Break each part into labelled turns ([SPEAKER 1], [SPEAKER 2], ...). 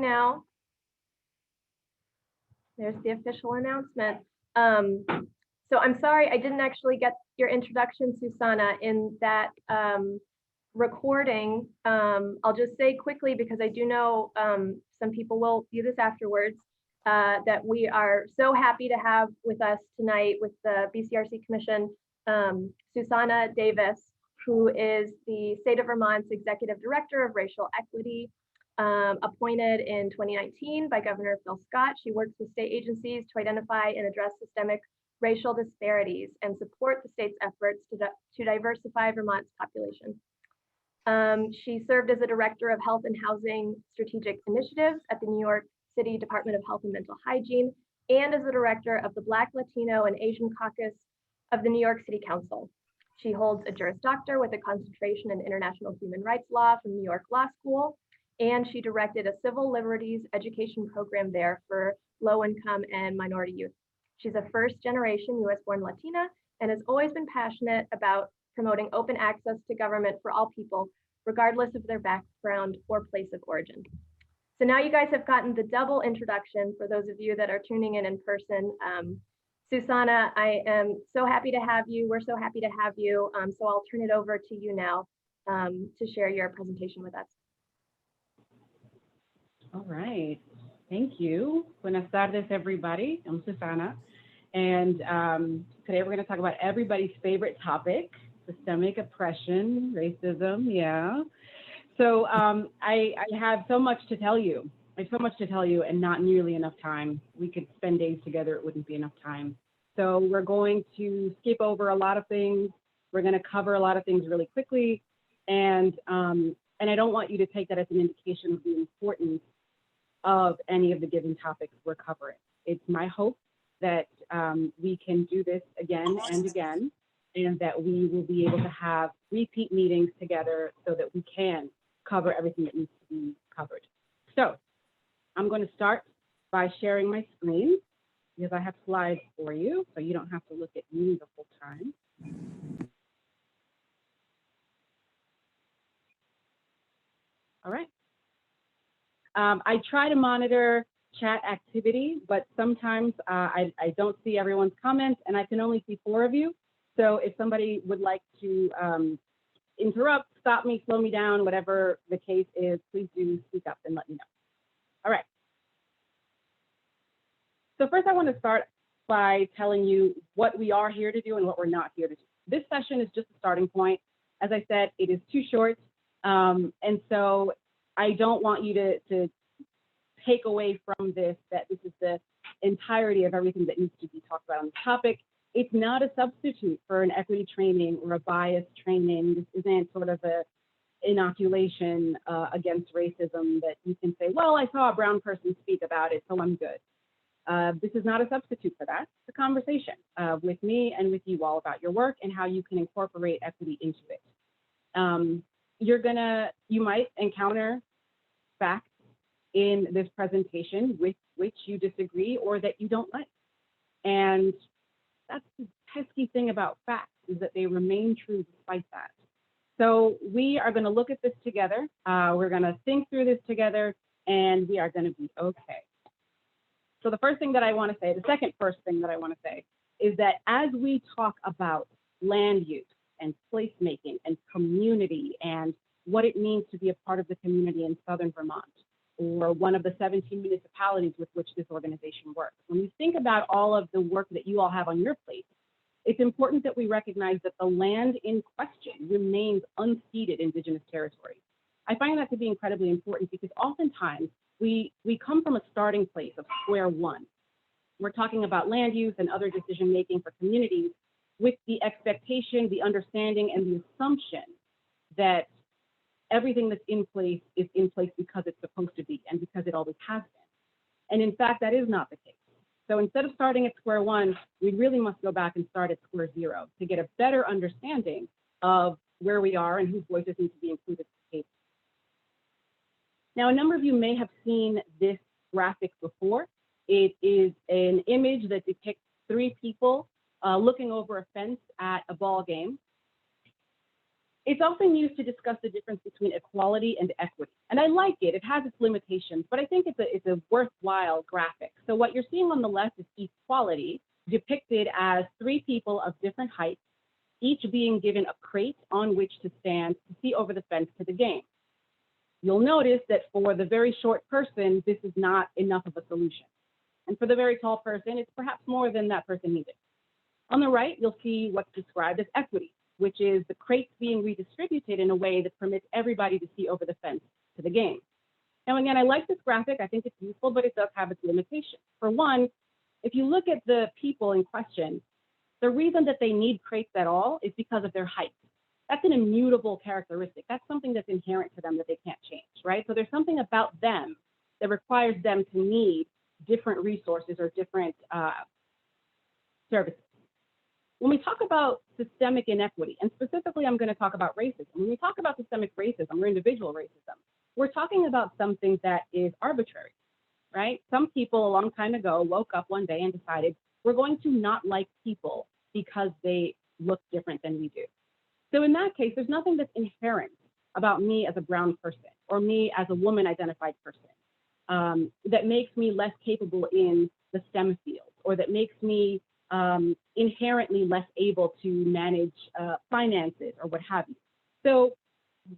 [SPEAKER 1] now. There's the official announcement. So I'm sorry, I didn't actually get your introduction, Xusana, in that recording. I'll just say quickly, because I do know some people will view this afterwards, that we are so happy to have with us tonight with the BCRC Commission, Xusana Davis, who is the State of Vermont's Executive Director of Racial Equity, appointed in 2019 by Governor Phil Scott. She works with state agencies to identify and address systemic racial disparities and support the state's efforts to diversify Vermont's population. She served as a Director of Health and Housing Strategic Initiatives at the New York City Department of Health and Mental Hygiene, and as the Director of the Black, Latino, and Asian Caucus of the New York City Council. She holds a Juris Doctor with a concentration in international human rights law from New York Law School, and she directed a civil liberties education program there for low-income and minority youth. She's a first-generation US-born Latina and has always been passionate about promoting open access to government for all people, regardless of their background or place of origin. So now you guys have gotten the double introduction for those of you that are tuning in person. Xusana, I am so happy to have you. We're so happy to have you. So I'll turn it over to you now to share your presentation with us.
[SPEAKER 2] All right, thank you. Buenas tardes, everybody. I'm Xusana, and today we're going to talk about everybody's favorite topic, systemic oppression, racism, yeah. So I have so much to tell you. I have so much to tell you and not nearly enough time. We could spend days together, it wouldn't be enough time. So we're going to skip over a lot of things. We're going to cover a lot of things really quickly. And I don't want you to take that as an indication of the importance of any of the given topics we're covering. It's my hope that we can do this again and again, and that we will be able to have repeat meetings together so that we can cover everything that needs to be covered. So I'm going to start by sharing my screen because I have slides for you, so you don't have to look at me the whole time. All right. I try to monitor chat activity, but sometimes I don't see everyone's comments, and I can only see 4 of you. So if somebody would like to interrupt, stop me, slow me down, whatever the case is, please do speak up and let me know. All right. So first I want to start by telling you what we are here to do and what we're not here to do. This session is just a starting point. As I said, it is too short. And so I don't want you to take away from this that this is the entirety of everything that needs to be talked about on the topic. It's not a substitute for an equity training or a bias training. This isn't sort of a inoculation against racism that you can say, well, I saw a brown person speak about it, so I'm good. This is not a substitute for that. It's a conversation with me and with you all about your work and how you can incorporate equity into it. You might encounter facts in this presentation with which you disagree or that you don't like. And that's the pesky thing about facts, is that they remain true despite that. So we are going to look at this together. We're going to think through this together, and we are going to be okay. So the first thing that I want to say, the second first thing that I want to say, is that as we talk about land use and placemaking and community and what it means to be a part of the community in Southern Vermont, or one of the 17 municipalities with which this organization works. When we think about all of the work that you all have on your plate, it's important that we recognize that the land in question remains unceded Indigenous territory. I find that to be incredibly important because oftentimes we come from a starting place of square one. We're talking about land use and other decision-making for communities with the expectation, the understanding, and the assumption that everything that's in place is in place because it's supposed to be and because it always has been. And in fact, that is not the case. So instead of starting at square one, we really must go back and start at square zero to get a better understanding of where we are and whose voices need to be included at the table. Now, a number of you may have seen this graphic before. It is an image that depicts 3 people looking over a fence at a ball game. It's often used to discuss the difference between equality and equity. And I like it. It has its limitations, but I think it's a worthwhile graphic. So what you're seeing on the left is equality, depicted as three people of different heights, each being given a crate on which to stand to see over the fence to the game. You'll notice that for the very short person, this is not enough of a solution. And for the very tall person, it's perhaps more than that person needed. On the right, you'll see what's described as equity, which is the crates being redistributed in a way that permits everybody to see over the fence to the game. Now, again, I like this graphic. I think it's useful, but it does have its limitations. For one, if you look at the people in question, the reason that they need crates at all is because of their height. That's an immutable characteristic. That's something that's inherent to them that they can't change, right? So there's something about them that requires them to need different resources or different services. When we talk about systemic inequity, and specifically I'm going to talk about racism, when we talk about systemic racism or individual racism, we're talking about something that is arbitrary, right? Some people a long time ago woke up one day and decided we're going to not like people because they look different than we do. So in that case, there's nothing that's inherent about me as a brown person or me as a woman identified person that makes me less capable in the STEM field or that makes me inherently less able to manage finances or what have you. So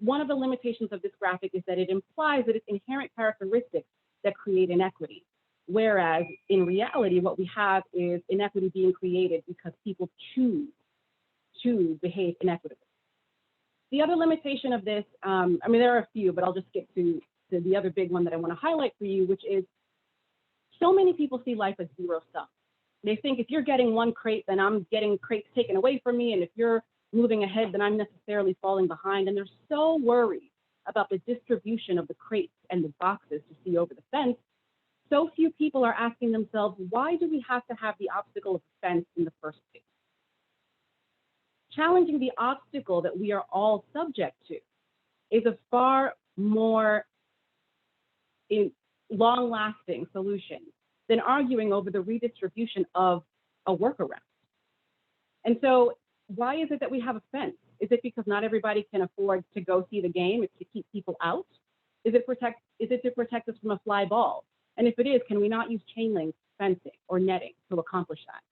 [SPEAKER 2] one of the limitations of this graphic is that it implies that it's inherent characteristics that create inequity. Whereas in reality, what we have is inequity being created because people choose to behave inequitably. The other limitation of this, I mean, there are a few, but I'll just get to the other big one that I want to highlight for you, which is so many people see life as zero sum. They think if you're getting one crate, then I'm getting crates taken away from me. And if you're moving ahead, then I'm necessarily falling behind. And they're so worried about the distribution of the crates and the boxes to see over the fence. So few people are asking themselves, why do we have to have the obstacle of the fence in the first place? Challenging the obstacle that we are all subject to is a far more long-lasting solution than arguing over the redistribution of a workaround. And so why is it that we have a fence? Is it because not everybody can afford to go see the game? It's to keep people out? Is it to protect us from a fly ball? And if it is, can we not use chain link fencing or netting to accomplish that?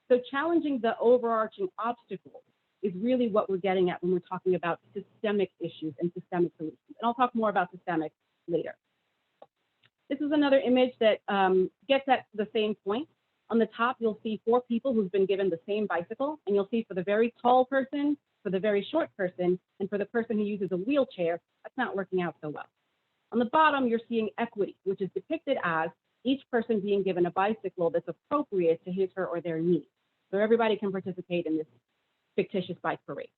[SPEAKER 2] So challenging the overarching obstacles is really what we're getting at when we're talking about systemic issues and systemic solutions. And I'll talk more about systemic later. This is another image that gets at the same point. On the top, you'll see four people who've been given the same bicycle, and you'll see for the very tall person, for the very short person, and for the person who uses a wheelchair, that's not working out so well. On the bottom, you're seeing equity, which is depicted as each person being given a bicycle that's appropriate to his, her, or their needs. So everybody can participate in this fictitious bike parade.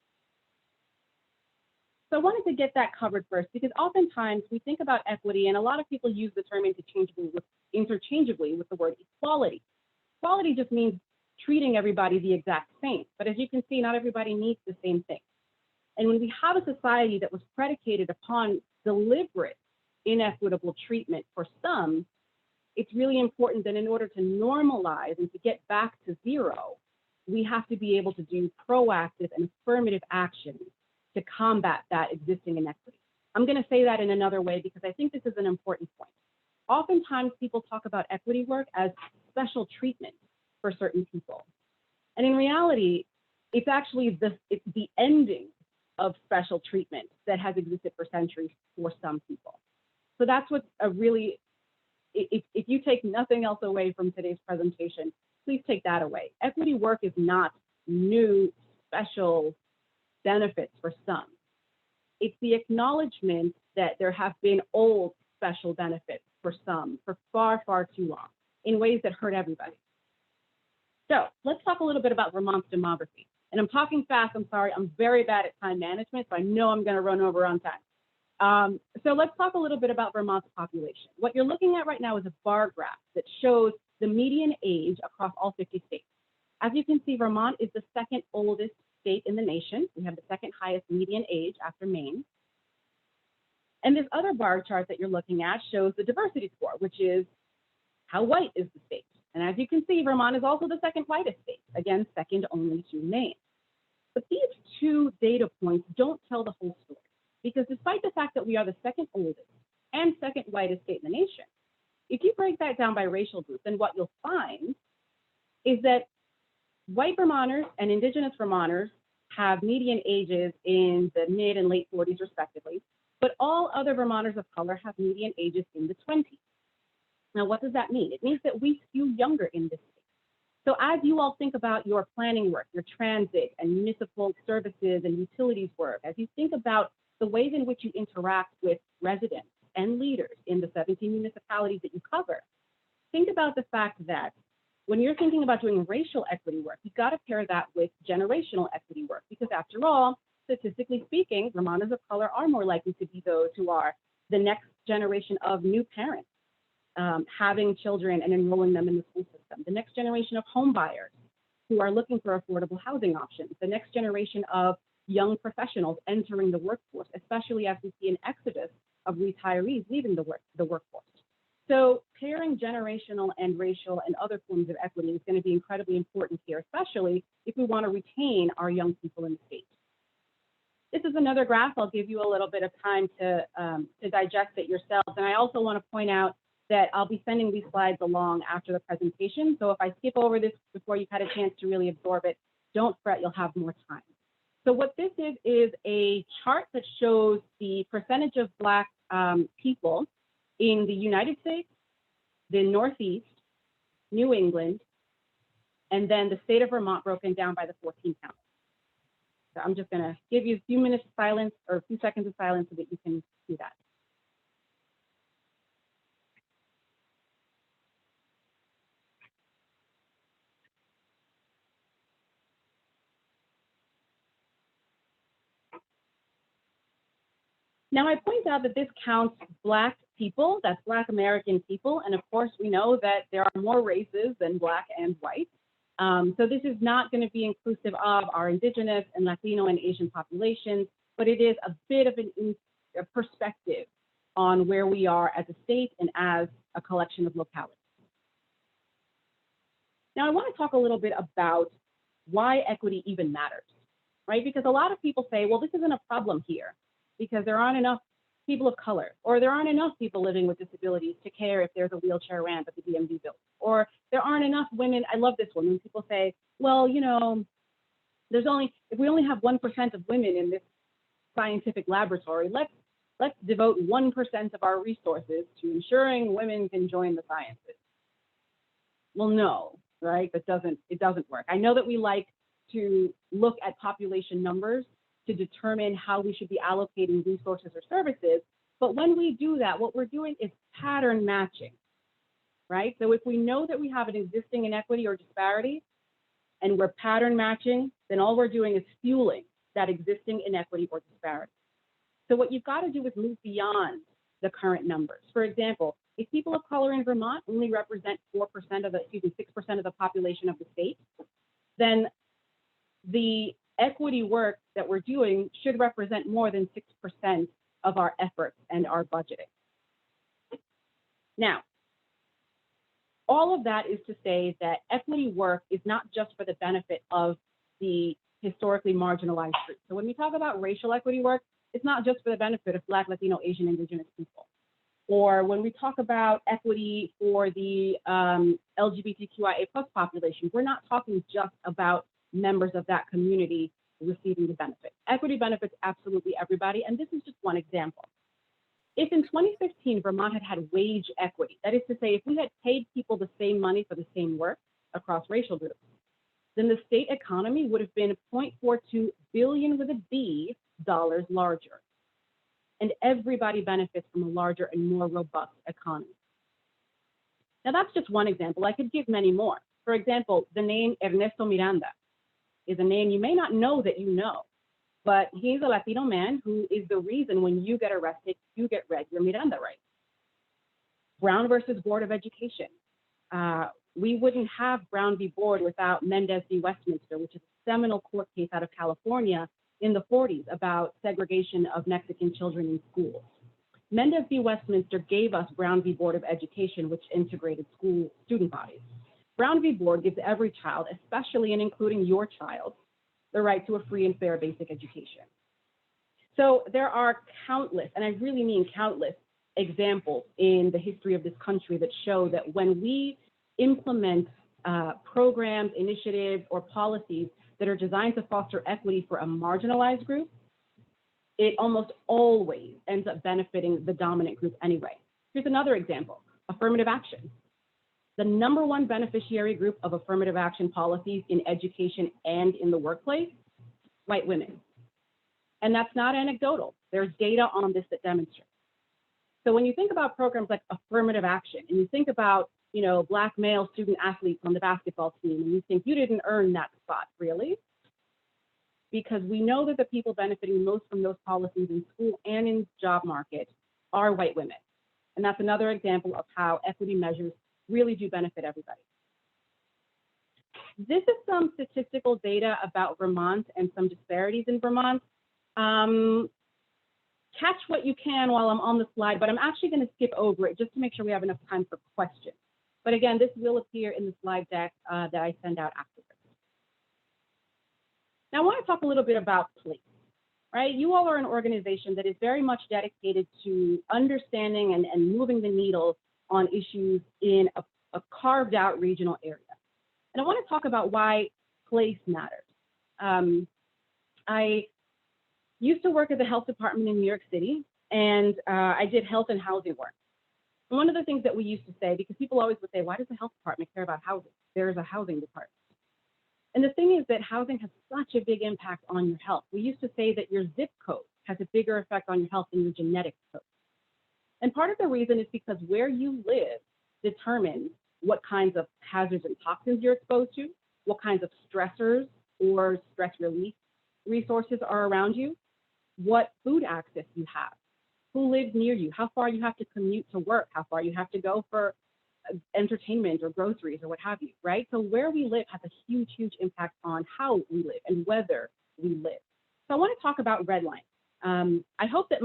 [SPEAKER 2] So I wanted to get that covered first, because oftentimes we think about equity, and a lot of people use the term interchangeably with the word equality. Equality just means treating everybody the exact same. But as you can see, not everybody needs the same thing. And when we have a society that was predicated upon deliberate inequitable treatment for some, it's really important that in order to normalize and to get back to zero, we have to be able to do proactive and affirmative actions to combat that existing inequity. I'm going to say that in another way because I think this is an important point. Oftentimes people talk about equity work as special treatment for certain people. And in reality, it's actually the ending of special treatment that has existed for centuries for some people. So that's what's a really, if you take nothing else away from today's presentation, please take that away. Equity work is not new special benefits for some. It's the acknowledgement that there have been old special benefits for some for far, far too long in ways that hurt everybody. So let's talk a little bit about Vermont's demography. And I'm talking fast, I'm sorry, I'm very bad at time management, so I know I'm gonna run over on time. So let's talk a little bit about Vermont's population. What you're looking at right now is a bar graph that shows the median age across all 50 states. As you can see, Vermont is the second oldest state in the nation. We have the second highest median age after Maine. And this other bar chart that you're looking at shows the diversity score, which is how white is the state. And as you can see, Vermont is also the second whitest state, again, second only to Maine. But these two data points don't tell the whole story, because despite the fact that we are the second oldest and second whitest state in the nation, if you break that down by racial group, then what you'll find is that white Vermonters and Indigenous Vermonters have median ages in the mid and late 40s respectively, but all other Vermonters of color have median ages in the 20s. Now, what does that mean? It means that we skew younger in this state. So as you all think about your planning work, your transit and municipal services and utilities work, as you think about the ways in which you interact with residents and leaders in the 17 municipalities that you cover, think about the fact that when you're thinking about doing racial equity work, you've got to pair that with generational equity work, because after all, statistically speaking, Vermonters of color are more likely to be those who are the next generation of new parents, having children and enrolling them in the school system, the next generation of home buyers who are looking for affordable housing options, the next generation of young professionals entering the workforce, especially as we see an exodus of retirees leaving the workforce. So pairing generational and racial and other forms of equity is going to be incredibly important here, especially if we want to retain our young people in the state. This is another graph. I'll give you a little bit of time to digest it yourselves. And I also want to point out that I'll be sending these slides along after the presentation. So if I skip over this before you've had a chance to really absorb it, don't fret, you'll have more time. So what this is a chart that shows the percentage of Black people in the United States, the Northeast, New England, and then the state of Vermont broken down by the 14 counties. So I'm just going to give you a few minutes of silence or a few seconds of silence so that you can see that. Now, I point out that this counts Black people, that's Black American people, and of course, we know that there are more races than Black and white. So this is not going to be inclusive of our Indigenous and Latino and Asian populations, but it is a bit of a perspective on where we are as a state and as a collection of localities. Now, I want to talk a little bit about why equity even matters, right? Because a lot of people say, well, this isn't a problem here, because there aren't enough people of color, or there aren't enough people living with disabilities to care if there's a wheelchair ramp at the DMV building, or there aren't enough women. I love this one when people say, well, you know, if we only have 1% of women in this scientific laboratory, let's devote 1% of our resources to ensuring women can join the sciences. Well, no, right? It doesn't work. I know that we like to look at population numbers to determine how we should be allocating resources or services. But when we do that, what we're doing is pattern matching, right? So if we know that we have an existing inequity or disparity and we're pattern matching, then all we're doing is fueling that existing inequity or disparity. So what you've got to do is move beyond the current numbers. For example, if people of color in Vermont only represent 6% of the population of the state, then the equity work that we're doing should represent more than 6% of our efforts and our budgeting. Now, all of that is to say that equity work is not just for the benefit of the historically marginalized groups. So when we talk about racial equity work, it's not just for the benefit of Black, Latino, Asian, Indigenous people. Or when we talk about equity for the LGBTQIA+ population, we're not talking just about members of that community receiving the benefit. Equity benefits absolutely everybody, and this is just one example. If in 2015 Vermont had wage equity, that is to say, if we had paid people the same money for the same work across racial groups, then the state economy would have been 0.42 billion with a B dollars larger. And everybody benefits from a larger and more robust economy. Now that's just one example. I could give many more. For example, the name Ernesto Miranda is a name you may not know that you know, but he's a Latino man who is the reason when you get arrested, you get read your Miranda rights. Brown versus Board of Education. We wouldn't have Brown v. Board without Mendez v. Westminster, which is a seminal court case out of California in the 40s about segregation of Mexican children in schools. Mendez v. Westminster gave us Brown v. Board of Education, which integrated school student bodies. Brown v. Board gives every child, especially and including your child, the right to a free and fair basic education. So there are countless, and I really mean countless, examples in the history of this country that show that when we implement programs, initiatives, or policies that are designed to foster equity for a marginalized group, it almost always ends up benefiting the dominant group anyway. Here's another example, affirmative action. The #1 beneficiary group of affirmative action policies in education and in the workplace, white women. And that's not anecdotal. There's data on this that demonstrates. So when you think about programs like affirmative action, and you think about, Black male student athletes on the basketball team, and you think you didn't earn that spot, really? Because we know that the people benefiting most from those policies in school and in job market are white women. And that's another example of how equity measures really do benefit everybody. This is some statistical data about Vermont and some disparities in Vermont. Catch what you can while I'm on the slide, but I'm actually going to skip over it just to make sure we have enough time for questions. But again, this will appear in the slide deck that I send out afterwards. Now, I want to talk a little bit about place, right? You all are an organization that is very much dedicated to understanding and moving the needle on issues in a carved out regional area. And I want to talk about why place matters. I used to work at the health department in New York City, and I did health and housing work. And one of the things that we used to say, because people always would say, why does the health department care about housing? There is a housing department. And the thing is that housing has such a big impact on your health. We used to say that your zip code has a bigger effect on your health than your genetic code. And part of the reason is because where you live determines what kinds of hazards and toxins you're exposed to, what kinds of stressors or stress relief resources are around you, what food access you have, who lives near you, how far you have to commute to work, how far you have to go for entertainment or groceries or what have you, right? So where we live has a huge, huge impact on how we live and whether we live. So I want to talk about redlining. I hope that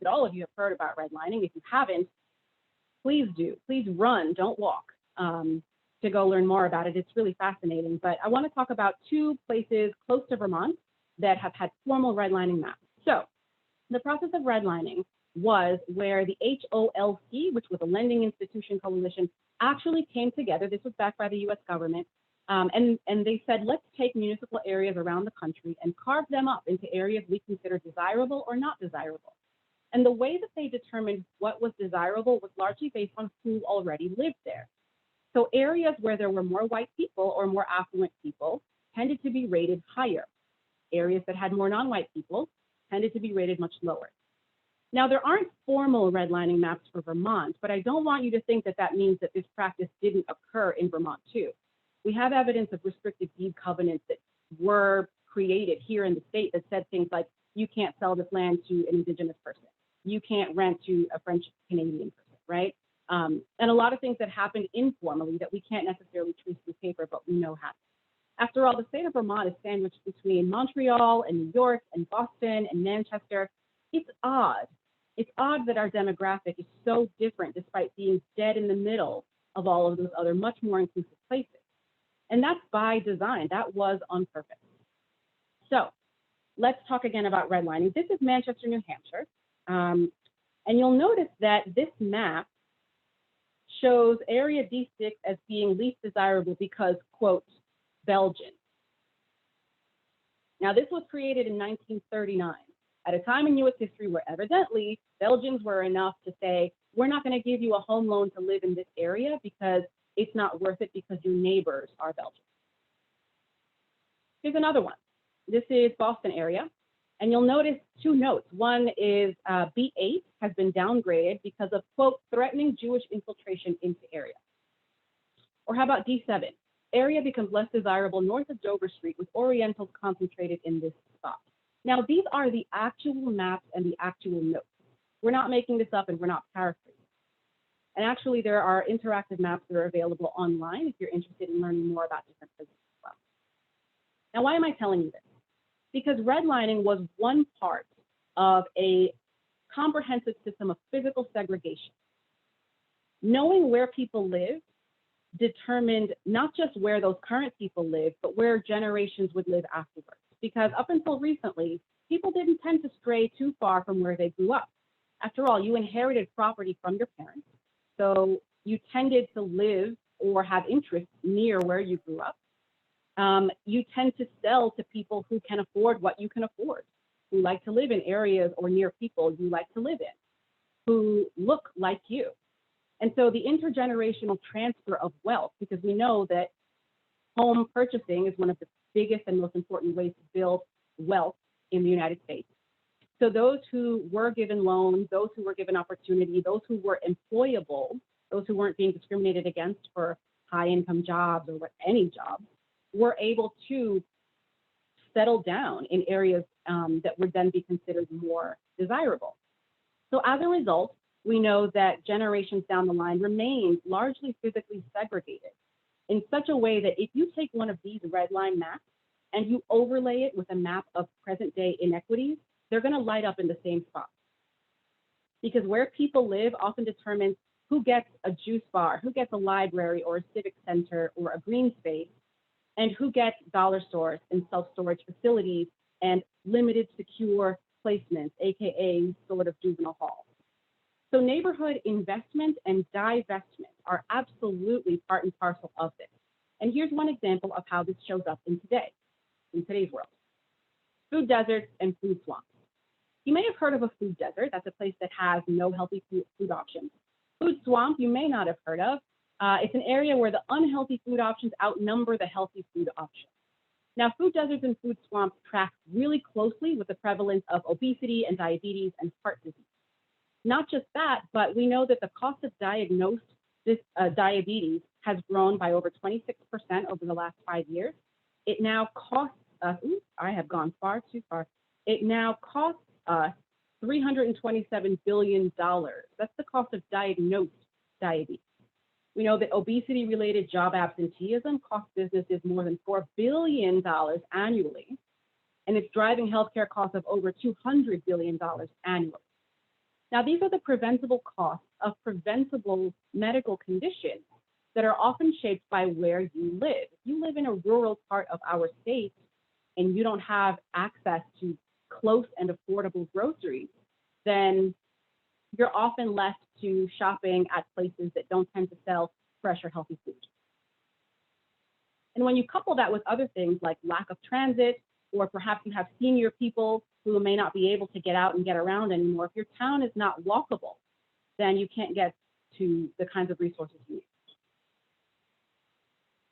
[SPEAKER 2] all of you have heard about redlining. If you haven't, please do. Please run, don't walk, to go learn more about it. It's really fascinating. But I want to talk about two places close to Vermont that have had formal redlining maps. So the process of redlining was where the HOLC, which was a lending institution coalition, actually came together. This was backed by the US government. And they said, let's take municipal areas around the country and carve them up into areas we consider desirable or not desirable. And the way that they determined what was desirable was largely based on who already lived there. So areas where there were more white people or more affluent people tended to be rated higher. Areas that had more non-white people tended to be rated much lower. Now, there aren't formal redlining maps for Vermont, but I don't want you to think that that means that this practice didn't occur in Vermont too. We have evidence of restricted deed covenants that were created here in the state that said things like, you can't sell this land to an Indigenous person. You can't rent to a French Canadian person, right? And a lot of things that happened informally that we can't necessarily trace through paper, but we know happened. After all, the state of Vermont is sandwiched between Montreal and New York and Boston and Manchester. It's odd. It's odd that our demographic is so different despite being dead in the middle of all of those other much more inclusive places. And that's by design. That was on purpose. So let's talk again about redlining. This is Manchester, New Hampshire. And you'll notice that this map shows area D6 as being least desirable because, quote, Belgian. Now, this was created in 1939 at a time in U.S. history where evidently Belgians were enough to say, we're not going to give you a home loan to live in this area because it's not worth it because your neighbors are Belgian. Here's another one. This is Boston area. And you'll notice two notes. One is B8 has been downgraded because of, quote, threatening Jewish infiltration into area. Or how about D7? Area becomes less desirable north of Dover Street with Orientals concentrated in this spot. Now, these are the actual maps and the actual notes. We're not making this up and we're not paraphrasing. And actually, there are interactive maps that are available online if you're interested in learning more about different places as well. Now, why am I telling you this? Because redlining was one part of a comprehensive system of physical segregation. Knowing where people live determined not just where those current people live, but where generations would live afterwards. because up until recently, people didn't tend to stray too far from where they grew up. After all, you inherited property from your parents, so you tended to live or have interests near where you grew up. You tend to sell to people who can afford what you can afford, who like to live in areas or near people you like to live in, who look like you. And so the intergenerational transfer of wealth, because we know that home purchasing is one of the biggest and most important ways to build wealth in the United States. So those who were given loans, those who were given opportunity, those who were employable, those who weren't being discriminated against for high income jobs or any jobs, were able to settle down in areas that would then be considered more desirable. So as a result, we know that generations down the line remain largely physically segregated in such a way that if you take one of these red line maps and you overlay it with a map of present day inequities, they're going to light up in the same spot. Because where people live often determines who gets a juice bar, who gets a library or a civic center or a green space, and who gets dollar stores and self-storage facilities and limited secure placements, AKA sort of juvenile halls. So neighborhood investment and divestment are absolutely part and parcel of this. And here's one example of how this shows up in today's world. Food deserts and food swamps. You may have heard of a food desert. That's a place that has no healthy food options. Food swamp, you may not have heard of. It's an area where the unhealthy food options outnumber the healthy food options. Now, food deserts and food swamps track really closely with the prevalence of obesity and diabetes and heart disease. Not just that, but we know that the cost of diagnosed diabetes has grown by over 26% over the last 5 years. It now costs us, I have gone far too far. It now costs us $327 billion. That's the cost of diagnosed diabetes. We know that obesity-related job absenteeism costs businesses more than $4 billion annually, and it's driving healthcare costs of over $200 billion annually. Now, these are the preventable costs of preventable medical conditions that are often shaped by where you live. If you live in a rural part of our state and you don't have access to close and affordable groceries, then you're often left to shopping at places that don't tend to sell fresh or healthy food. And when you couple that with other things like lack of transit, or perhaps you have senior people who may not be able to get out and get around anymore, if your town is not walkable, then you can't get to the kinds of resources you need.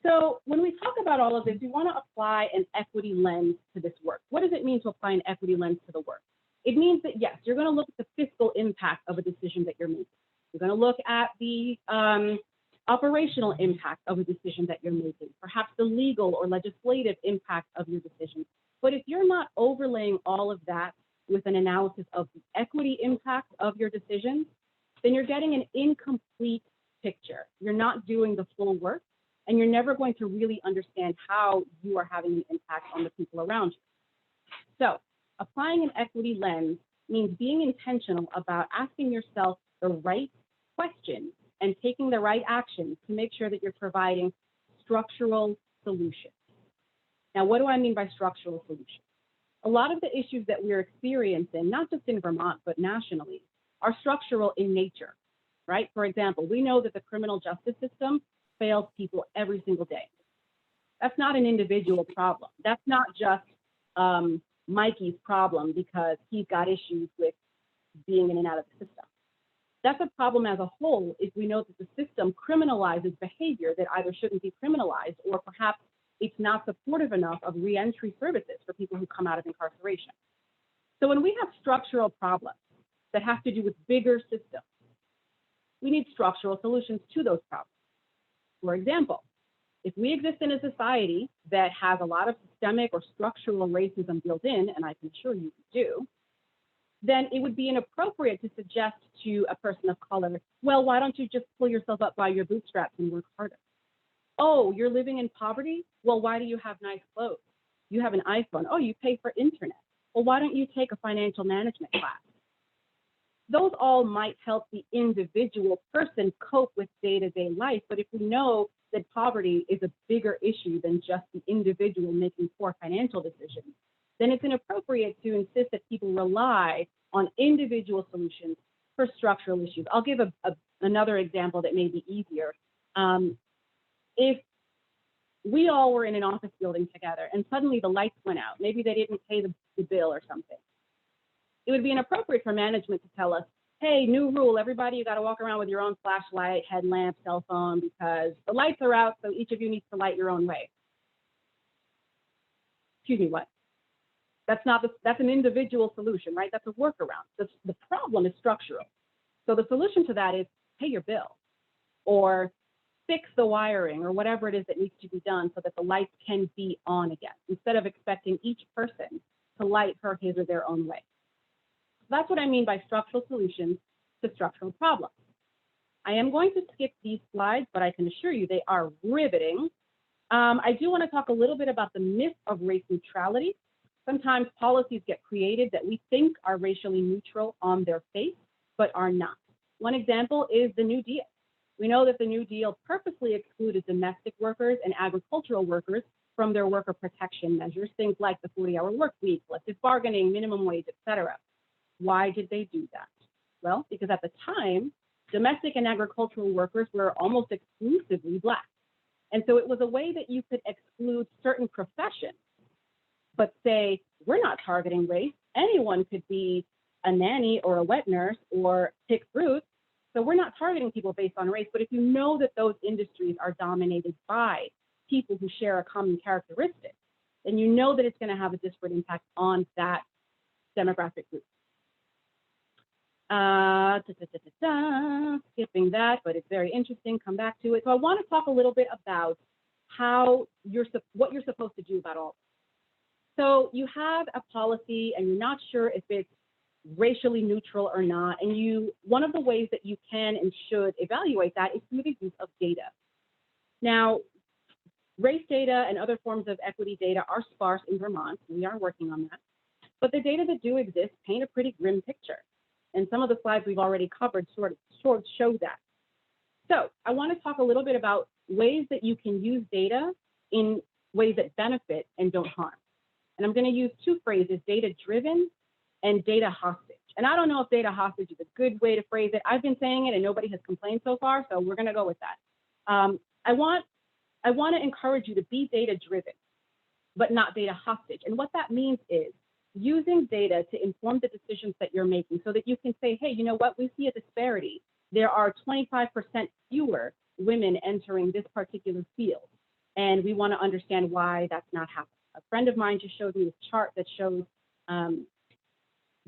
[SPEAKER 2] So when we talk about all of this, we want to apply an equity lens to this work. What does it mean to apply an equity lens to the work? It means that, yes, you're going to look at the fiscal impact of a decision that you're making. You're going to look at the operational impact of a decision that you're making, perhaps the legal or legislative impact of your decision. But if you're not overlaying all of that with an analysis of the equity impact of your decisions, then you're getting an incomplete picture. You're not doing the full work, and you're never going to really understand how you are having an impact on the people around you. So applying an equity lens means being intentional about asking yourself the right questions and taking the right actions to make sure that you're providing structural solutions. Now, what do I mean by structural solutions? A lot of the issues that we're experiencing, not just in Vermont, but nationally, are structural in nature, right? For example, we know that the criminal justice system fails people every single day. That's not an individual problem. That's not just Mikey's problem because he's got issues with being in and out of the system. That's a problem as a whole if we know that the system criminalizes behavior that either shouldn't be criminalized or perhaps it's not supportive enough of reentry services for people who come out of incarceration. So when we have structural problems that have to do with bigger systems, we need structural solutions to those problems. For example, if we exist in a society that has a lot of systemic or structural racism built in, and I can assure you we do, then it would be inappropriate to suggest to a person of color, well, why don't you just pull yourself up by your bootstraps and work harder? Oh, you're living in poverty? Well, why do you have nice clothes? You have an iPhone. Oh, you pay for internet. Well, why don't you take a financial management class? Those all might help the individual person cope with day-to-day life, but if we know that poverty is a bigger issue than just the individual making poor financial decisions, then it's inappropriate to insist that people rely on individual solutions for structural issues. I'll give another example that may be easier. If we all were in an office building together and suddenly the lights went out, maybe they didn't pay the bill or something, it would be inappropriate for management to tell us, hey, new rule, everybody, you got to walk around with your own flashlight, headlamp, cell phone, because the lights are out, so each of you needs to light your own way. Excuse me, what? That's an individual solution, right? That's a workaround. The problem is structural. So the solution to that is pay your bill or fix the wiring or whatever it is that needs to be done so that the lights can be on again, instead of expecting each person to light his or their own way. That's what I mean by structural solutions to structural problems. I am going to skip these slides, but I can assure you they are riveting. I do want to talk a little bit about the myth of race neutrality. Sometimes policies get created that we think are racially neutral on their face, but are not. One example is the New Deal. We know that the New Deal purposely excluded domestic workers and agricultural workers from their worker protection measures, things like the 40-hour work week, collective bargaining, minimum wage, et cetera. Why did they do that? Well, because at the time, domestic and agricultural workers were almost exclusively Black. And so it was a way that you could exclude certain professions, but say, we're not targeting race. Anyone could be a nanny or a wet nurse or pick fruit. So we're not targeting people based on race. But if you know that those industries are dominated by people who share a common characteristic, then you know that it's going to have a disparate impact on that demographic group. Skipping that, but it's very interesting. Come back to it. So I want to talk a little bit about what you're supposed to do about all this. So you have a policy and you're not sure if it's racially neutral or not. And one of the ways that you can and should evaluate that is through the use of data. Now, race data and other forms of equity data are sparse in Vermont. We are working on that. But the data that do exist paint a pretty grim picture. And some of the slides we've already covered sort of show that. So I want to talk a little bit about ways that you can use data in ways that benefit and don't harm. And I'm going to use two phrases, data-driven and data hostage. And I don't know if data hostage is a good way to phrase it. I've been saying it and nobody has complained so far, so we're going to go with that. I want to encourage you to be data-driven, but not data hostage. And what that means is using data to inform the decisions that you're making so that you can say, hey, you know what, we see a disparity. There are 25% fewer women entering this particular field, and we want to understand why that's not happening. A friend of mine just showed me this chart that shows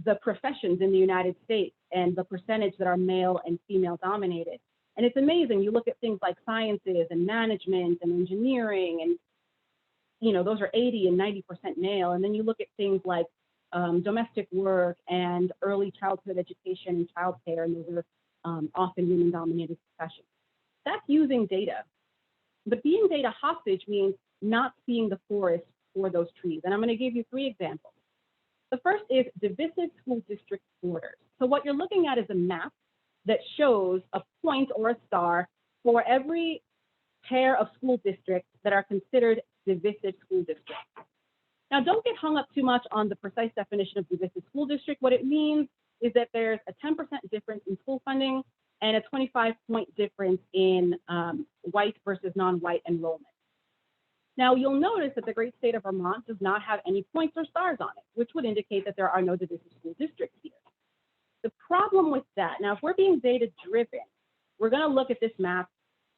[SPEAKER 2] the professions in the United States and the percentage that are male and female dominated. And it's amazing. You look at things like sciences and management and engineering, and those are 80 and 90% male. And then you look at things like domestic work and early childhood education and childcare, and those are often women-dominated professions. That's using data. But being data hostage means not seeing the forest for those trees. And I'm going to give you 3 examples. The first is divisive school district borders. So what you're looking at is a map that shows a point or a star for every pair of school districts that are considered divisive school districts. Now, don't get hung up too much on the precise definition of divisive school district. What it means is that there's a 10% difference in school funding and a 25-point difference in white versus non-white enrollment. Now, you'll notice that the great state of Vermont does not have any points or stars on it, which would indicate that there are no divisive school districts here. The problem with that, now, if we're being data-driven, we're going to look at this map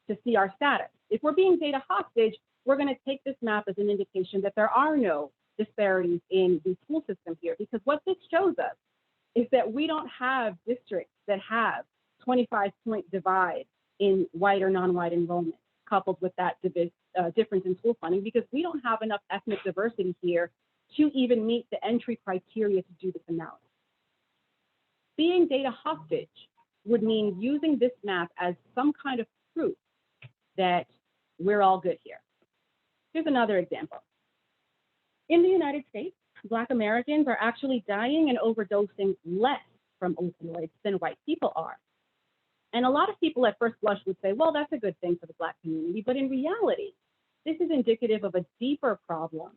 [SPEAKER 2] to see our status. If we're being data hostage, we're going to take this map as an indication that there are no disparities in the school system here, because what this shows us is that we don't have districts that have 25-point divide in white or non-white enrollment, coupled with that difference in school funding, because we don't have enough ethnic diversity here to even meet the entry criteria to do this analysis. Being data hostage would mean using this map as some kind of proof that we're all good here. Here's another example. In the United States, Black Americans are actually dying and overdosing less from opioids than white people are. And a lot of people at first blush would say, well, that's a good thing for the Black community. But in reality, this is indicative of a deeper problem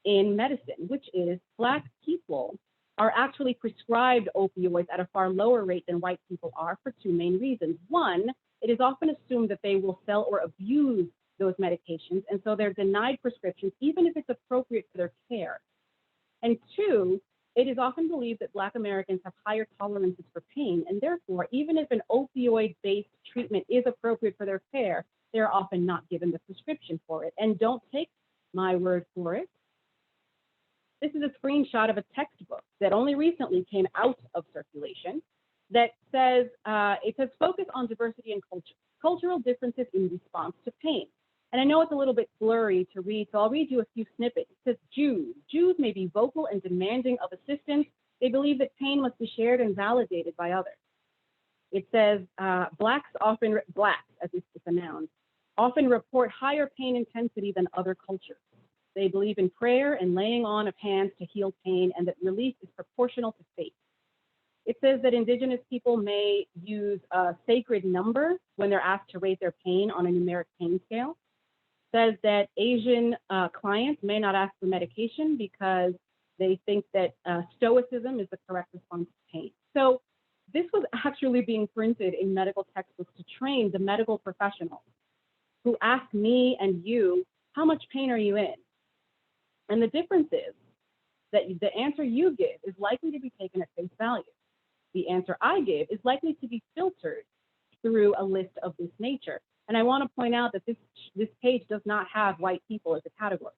[SPEAKER 2] in medicine, which is Black people are actually prescribed opioids at a far lower rate than white people are for two main reasons. One, it is often assumed that they will sell or abuse those medications, and so they're denied prescriptions even if it's appropriate for their care. And two, it is often believed that Black Americans have higher tolerances for pain, and therefore, even if an opioid-based treatment is appropriate for their care, they're often not given the prescription for it. And don't take my word for it. This is a screenshot of a textbook that only recently came out of circulation that says, it says focus on diversity and culture, cultural differences in response to pain. And I know it's a little bit blurry to read, so I'll read you a few snippets. It says Jews may be vocal and demanding of assistance. They believe that pain must be shared and validated by others. It says blacks, as if it's a noun, often report higher pain intensity than other cultures. They believe in prayer and laying on of hands to heal pain, and that relief is proportional to faith. It says that Indigenous people may use a sacred number when they're asked to rate their pain on a numeric pain scale. It says that Asian clients may not ask for medication because they think that stoicism is the correct response to pain. So this was actually being printed in medical textbooks to train the medical professionals who ask me and you, how much pain are you in? And the difference is that the answer you give is likely to be taken at face value. The answer I give is likely to be filtered through a list of this nature. And I want to point out that this page does not have white people as a category,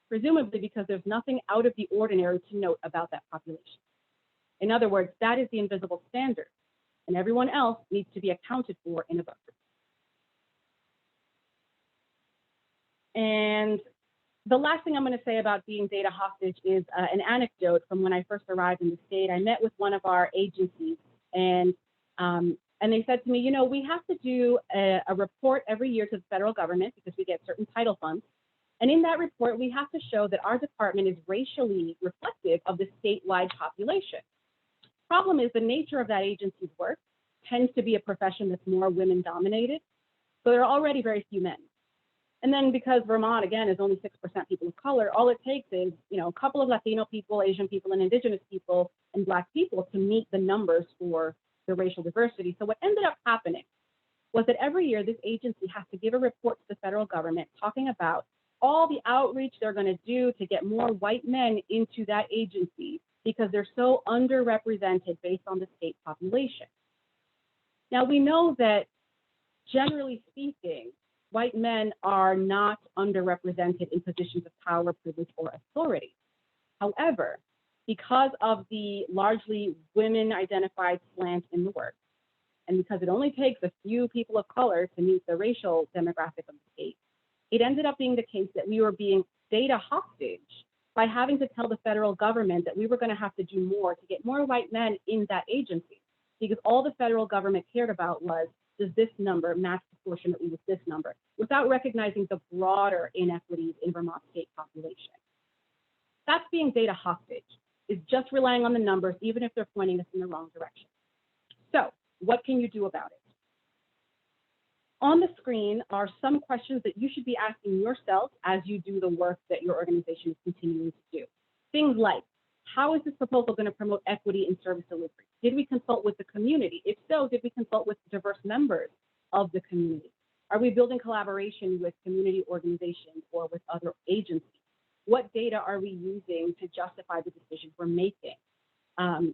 [SPEAKER 2] presumably because there's nothing out of the ordinary to note about that population. In other words, that is the invisible standard, and everyone else needs to be accounted for in a buffer. And the last thing I'm going to say about being data hostage is an anecdote from when I first arrived in the state. I met with one of our agencies, and they said to me, you know, we have to do a report every year to the federal government because we get certain title funds. And in that report, we have to show that our department is racially reflective of the statewide population. Problem is the nature of that agency's work tends to be a profession that's more women dominated. So there are already very few men. And then because Vermont, again, is only 6% people of color, all it takes is, you know, a couple of Latino people, Asian people, and Indigenous people, and Black people to meet the numbers for the racial diversity. So what ended up happening was that every year this agency has to give a report to the federal government talking about all the outreach they're going to do to get more white men into that agency because they're so underrepresented based on the state population. Now, we know that generally speaking, white men are not underrepresented in positions of power, privilege, or authority. However, because of the largely women-identified slant in the work, and because it only takes a few people of color to meet the racial demographic of the state, it ended up being the case that we were being data hostage by having to tell the federal government that we were going to have to do more to get more white men in that agency, because all the federal government cared about was, does this number match proportionately with this number, without recognizing the broader inequities in Vermont state population. That's being data hostage, is just relying on the numbers, even if they're pointing us in the wrong direction. So what can you do about it? On the screen are some questions that you should be asking yourself as you do the work that your organization is continuing to do. Things like, how is this proposal going to promote equity in service delivery? Did we consult with the community? If so, did we consult with diverse members of the community? Are we building collaboration with community organizations or with other agencies? What data are we using to justify the decisions we're making?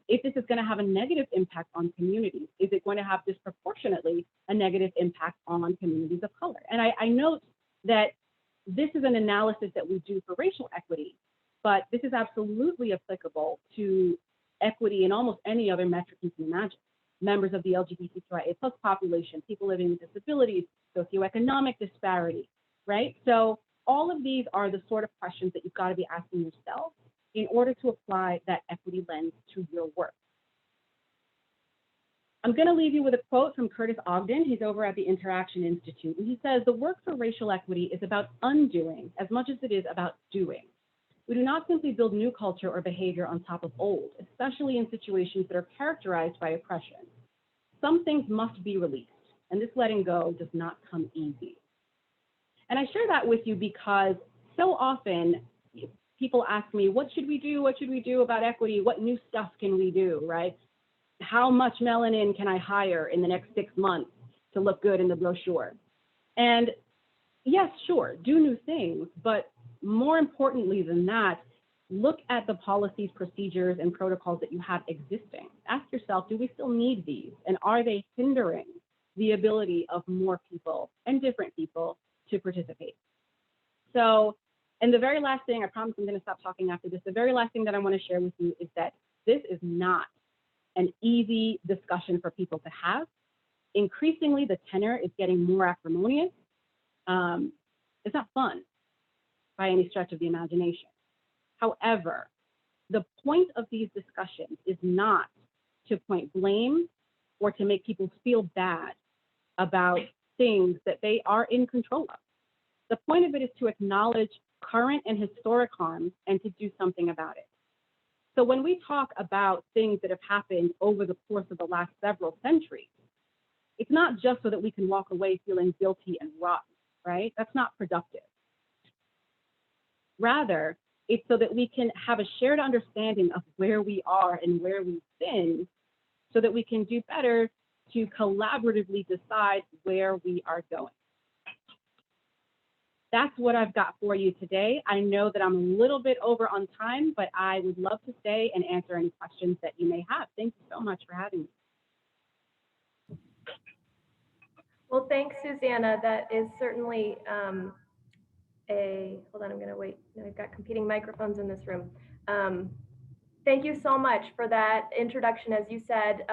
[SPEAKER 2] If this is going to have a negative impact on communities, is it going to have disproportionately a negative impact on communities of color? And I note that this is an analysis that we do for racial equity, but this is absolutely applicable to equity in almost any other metric you can imagine. Members of the LGBTQIA+ population, people living with disabilities, socioeconomic disparity, right? So all of these are the sort of questions that you've got to be asking yourself in order to apply that equity lens to your work. I'm going to leave you with a quote from Curtis Ogden. He's over at the Interaction Institute, and he says, "The work for racial equity is about undoing as much as it is about doing. We do not simply build new culture or behavior on top of old, especially in situations that are characterized by oppression. Some things must be released, and this letting go does not come easy." And I share that with you because so often people ask me, what should we do? What should we do about equity? What new stuff can we do, right? How much melanin can I hire in the next 6 months to look good in the brochure? And yes, sure, do new things, but more importantly than that, look at the policies, procedures, and protocols that you have existing. Ask yourself, do we still need these? And are they hindering the ability of more people and different people to participate? So, and the very last thing, I promise I'm going to stop talking after this. The very last thing that I want to share with you is that this is not an easy discussion for people to have. Increasingly, the tenor is getting more acrimonious. It's not fun by any stretch of the imagination. However, the point of these discussions is not to point blame or to make people feel bad about things that they are in control of. The point of it is to acknowledge current and historic harms and to do something about it. So when we talk about things that have happened over the course of the last several centuries, it's not just so that we can walk away feeling guilty and rotten, right? That's not productive. Rather, it's so that we can have a shared understanding of where we are and where we've been, so that we can do better to collaboratively decide where we are going. That's what I've got for you today. I know that I'm a little bit over on time, but I would love to stay and answer any questions that you may have. Thank you so much for having me.
[SPEAKER 1] Well, thanks, Xusana. That is certainly hold on, I'm gonna wait. I've got competing microphones in this room. Thank you so much for that introduction. As you said,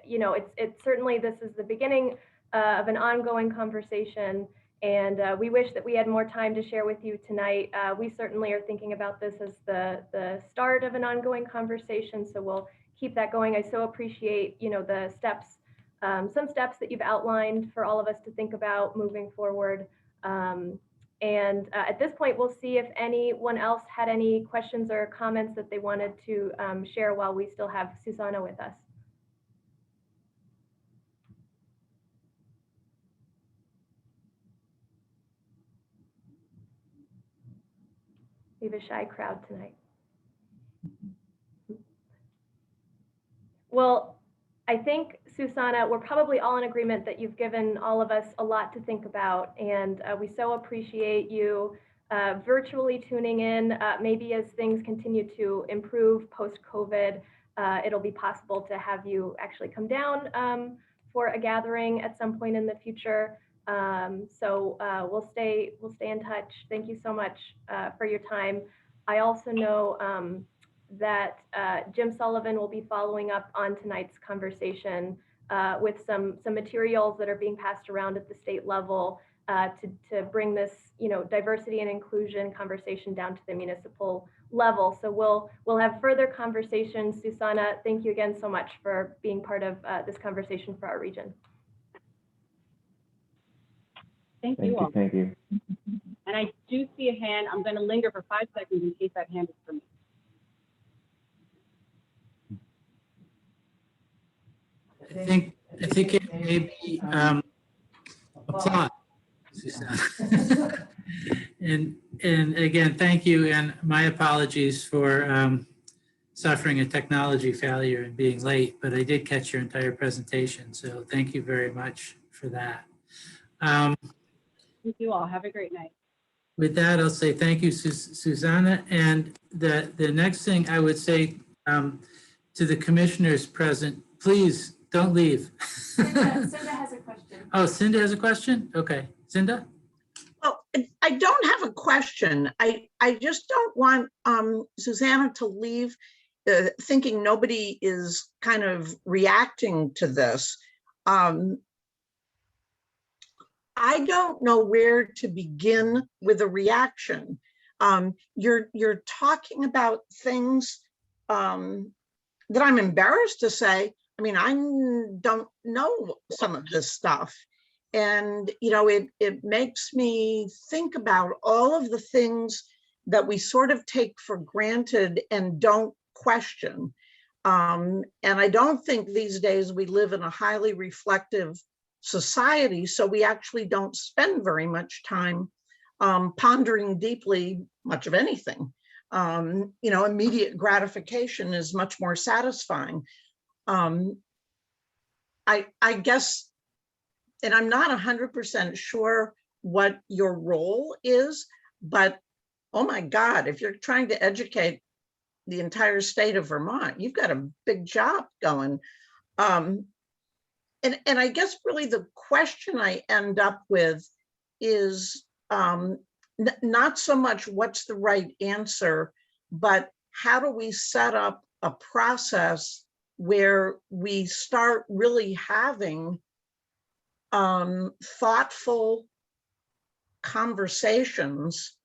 [SPEAKER 1] you know, it's certainly, this is the beginning of an ongoing conversation, and we wish that we had more time to share with you tonight. We certainly are thinking about this as the start of an ongoing conversation, so we'll keep that going. I so appreciate, you know, the steps, some steps that you've outlined for all of us to think about moving forward. And at this point, we'll see if anyone else had any questions or comments that they wanted to share while we still have Xusana with us. We have a shy crowd tonight. Well, I think, Xusana, we're probably all in agreement that you've given all of us a lot to think about, and we so appreciate you virtually tuning in. Maybe as things continue to improve post-COVID, it'll be possible to have you actually come down for a gathering at some point in the future. So we'll stay in touch. Thank you so much for your time. I also know that Jim Sullivan will be following up on tonight's conversation with some materials that are being passed around at the state level to bring this, you know, diversity and inclusion conversation down to the municipal level. So we'll have further conversations. Xusana, thank you again so much for being part of this conversation for our region.
[SPEAKER 2] Thank you all.
[SPEAKER 3] Thank you.
[SPEAKER 2] And I do see a hand. I'm going to linger for 5 seconds in case that hand is for me.
[SPEAKER 4] I think it may be applause, Xusana. and again, thank you, and my apologies for suffering a technology failure and being late, but I did catch your entire presentation, so thank you very much for that.
[SPEAKER 2] Thank you all. Have a great night.
[SPEAKER 4] With that, I'll say thank you, Xusana, and the next thing I would say to the commissioners present, please don't leave.
[SPEAKER 1] Cinda has a question.
[SPEAKER 4] Oh, Cinda has a question? Okay, Cinda?
[SPEAKER 5] Well, I don't have a question. I just don't want Xusana to leave thinking nobody is kind of reacting to this. I don't know where to begin with a reaction. You're talking about things that I'm embarrassed to say. I mean, I don't know some of this stuff. And, you know, it makes me think about all of the things that we sort of take for granted and don't question. And I don't think these days we live in a highly reflective society, so we actually don't spend very much time pondering deeply much of anything. Immediate gratification is much more satisfying. I guess, and I'm not 100% sure what your role is, but oh my God, if you're trying to educate the entire state of Vermont, you've got a big job going. And I guess really the question I end up with is not so much what's the right answer, but how do we set up a process where we start really having thoughtful conversations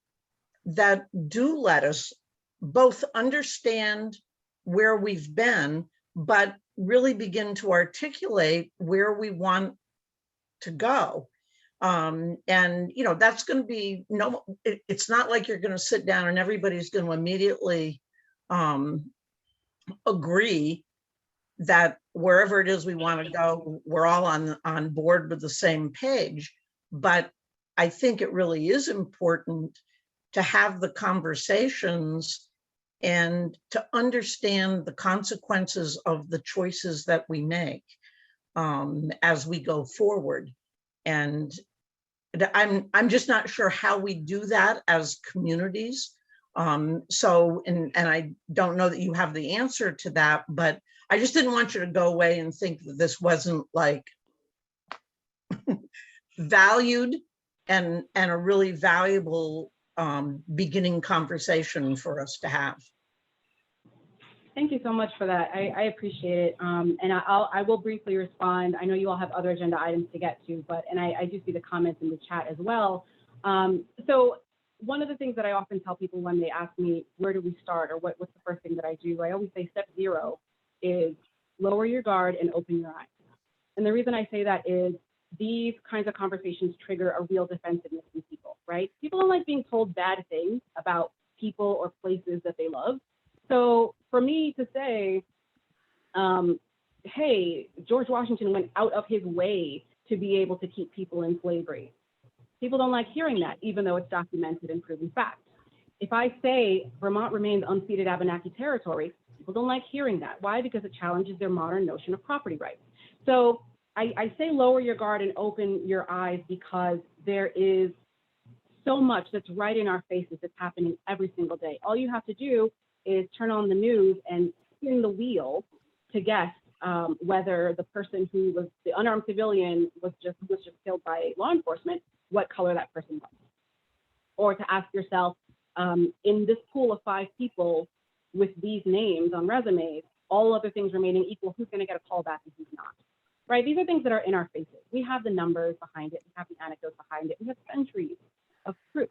[SPEAKER 5] that do let us both understand where we've been, but really begin to articulate where we want to go. That's going to be it's not like you're going to sit down and everybody's going to immediately agree that wherever it is we want to go, we're all on board with the same page. But I think it really is important to have the conversations and to understand the consequences of the choices that we make as we go forward. And I'm just not sure how we do that as communities. And I don't know that you have the answer to that, but I just didn't want you to go away and think that this wasn't like valued and a really valuable beginning conversation for us to have.
[SPEAKER 2] Thank you so much for that. I appreciate it. And I will briefly respond. I know you all have other agenda items to get to, and I do see the comments in the chat as well. So one of the things that I often tell people when they ask me, where do we start, or what's the first thing that I do? I always say step 0 is lower your guard and open your eyes. And the reason I say that is these kinds of conversations trigger a real defensiveness in people, right? People don't like being told bad things about people or places that they love. So for me to say, hey, George Washington went out of his way to be able to keep people in slavery. People don't like hearing that, even though it's documented and proven fact. If I say Vermont remains unceded Abenaki territory, people don't like hearing that. Why? Because it challenges their modern notion of property rights. So I say lower your guard and open your eyes because there is so much that's right in our faces that's happening every single day. All you have to do is turn on the news and spin the wheel to guess whether the person who was the unarmed civilian was just killed by law enforcement, what color that person was. Or to ask yourself, in this pool of 5 people with these names on resumes, all other things remaining equal, who's going to get a call back and who's not? Right? These are things that are in our faces. We have the numbers behind it. We have the anecdotes behind it. We have centuries of proof.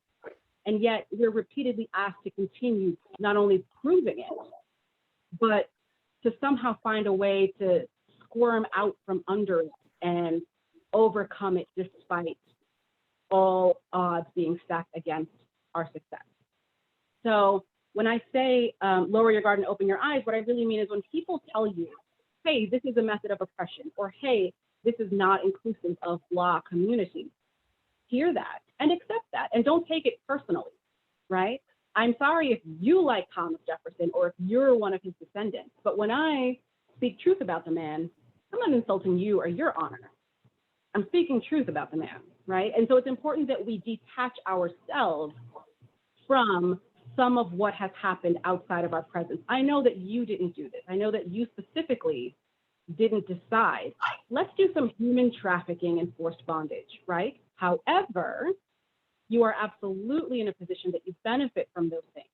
[SPEAKER 2] And yet we're repeatedly asked to continue not only proving it, but to somehow find a way to squirm out from under it and overcome it despite all odds being stacked against our success. So when I say lower your guard and open your eyes, what I really mean is when people tell you, hey, this is a method of oppression, or hey, this is not inclusive of blah community, hear that and accept that and don't take it personally, right? I'm sorry if you like Thomas Jefferson or if you're one of his descendants, but when I speak truth about the man, I'm not insulting you or your honor. I'm speaking truth about the man, right? And so it's important that we detach ourselves from some of what has happened outside of our presence. I know that you didn't do this. I know that you specifically didn't decide, let's do some human trafficking and forced bondage, right? However, you are absolutely in a position that you benefit from those things.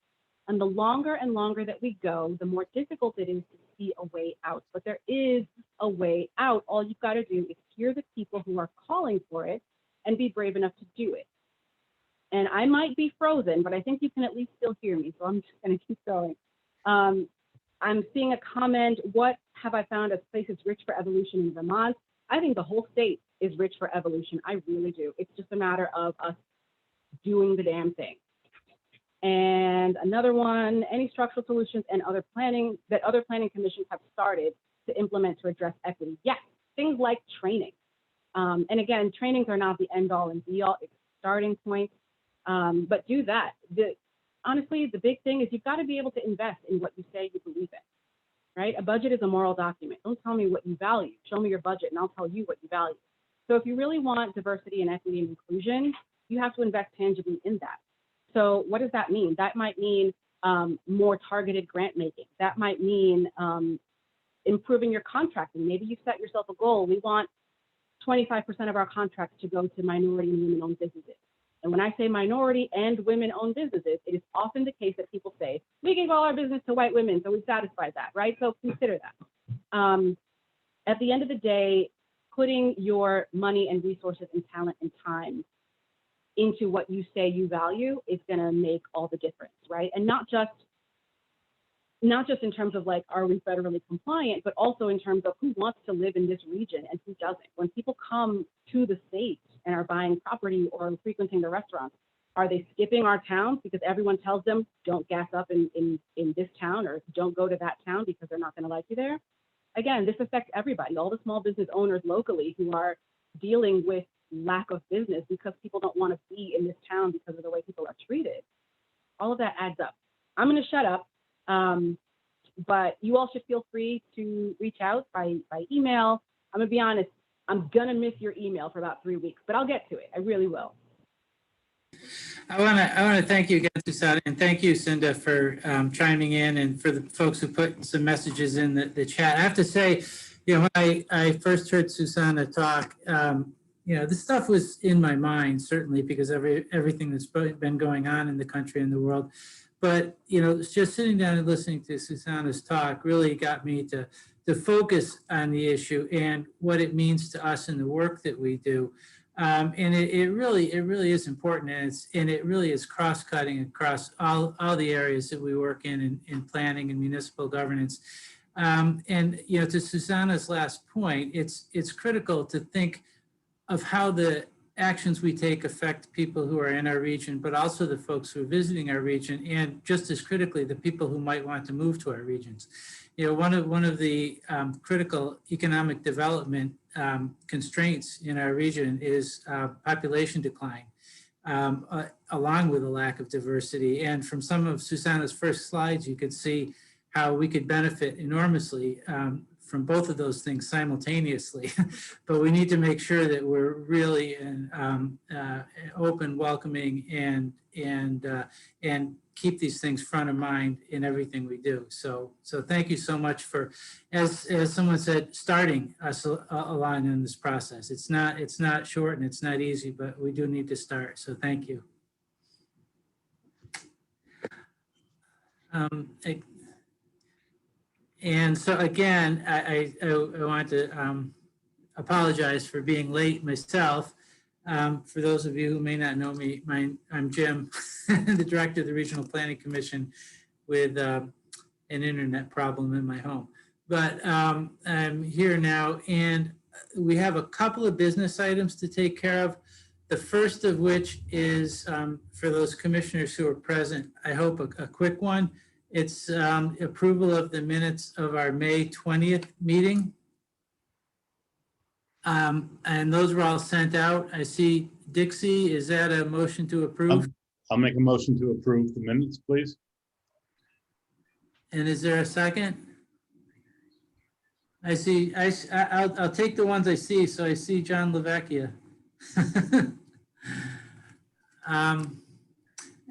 [SPEAKER 2] And the longer and longer that we go, the more difficult it is to see a way out. But there is a way out. All you've got to do is hear the people who are calling for it and be brave enough to do it. And I might be frozen, but I think you can at least still hear me. So I'm just going to keep going. I'm seeing a comment, what have I found as places rich for evolution in Vermont? I think the whole state is rich for evolution. I really do. It's just a matter of us doing the damn thing. And another one, any structural solutions and other planning commissions have started to implement to address equity? Yes, things like training. And again, trainings are not the end all and be all, it's a starting point. But do that. Honestly, the big thing is you've got to be able to invest in what you say you believe in, right? A budget is a moral document. Don't tell me what you value. Show me your budget and I'll tell you what you value. So if you really want diversity and equity and inclusion, you have to invest tangibly in that. So what does that mean? That might mean more targeted grant making. That might mean improving your contracting. Maybe you set yourself a goal. We want 25% of our contracts to go to minority and women-owned businesses. And when I say minority and women-owned businesses, it is often the case that people say, we give all our business to white women, so we've satisfied that, right? So consider that. At the end of the day, putting your money and resources and talent and time into what you say you value is gonna make all the difference, right? And not just in terms of like, are we federally compliant, but also in terms of who wants to live in this region and who doesn't. When people come to the state and are buying property or frequenting the restaurants, are they skipping our towns because everyone tells them don't gas up in this town or don't go to that town because they're not gonna like you there? Again, this affects everybody, all the small business owners locally who are dealing with lack of business because people don't wanna be in this town because of the way people are treated. All of that adds up. I'm gonna shut up. But you all should feel free to reach out by email. I'm gonna be honest, I'm gonna miss your email for about 3 weeks, but I'll get to it. I really will.
[SPEAKER 4] I want to thank you again, Xusana, and thank you, Cinda, for chiming in, and for the folks who put some messages in the chat. I have to say, you know, when I first heard Xusana talk, you know, this stuff was in my mind, certainly, because everything that's been going on in the country and the world. But, you know, just sitting down and listening to Xusana's talk really got me to focus on the issue and what it means to us in the work that we do. And it really is important, and it really is cross-cutting across all the areas that we work in planning and municipal governance. And, you know, to Xusana's last point, it's critical to think of how the actions we take affect people who are in our region, but also the folks who are visiting our region, and just as critically, the people who might want to move to our regions. You know, one of the critical economic development constraints in our region is population decline, along with a lack of diversity. And from some of Xusana's first slides, you could see how we could benefit enormously from both of those things simultaneously. But we need to make sure that we're really open, welcoming, and keep these things front of mind in everything we do. So thank you so much for, as someone said, starting us along in this process. It's not short and it's not easy, but we do need to start. So thank you. And so again, I want to apologize for being late myself. For those of you who may not know me, I'm Jim, the director of the Regional Planning Commission with an internet problem in my home. But I'm here now, and we have a couple of business items to take care of. The first of which is for those commissioners who are present, I hope a quick one. It's approval of the minutes of our May 20th meeting. And those were all sent out. I see Dixie, is that a motion to approve?
[SPEAKER 3] I'll make a motion to approve the minutes, please.
[SPEAKER 4] And is there a second? I see, I'll take the ones I see. So I see John Lavecchia.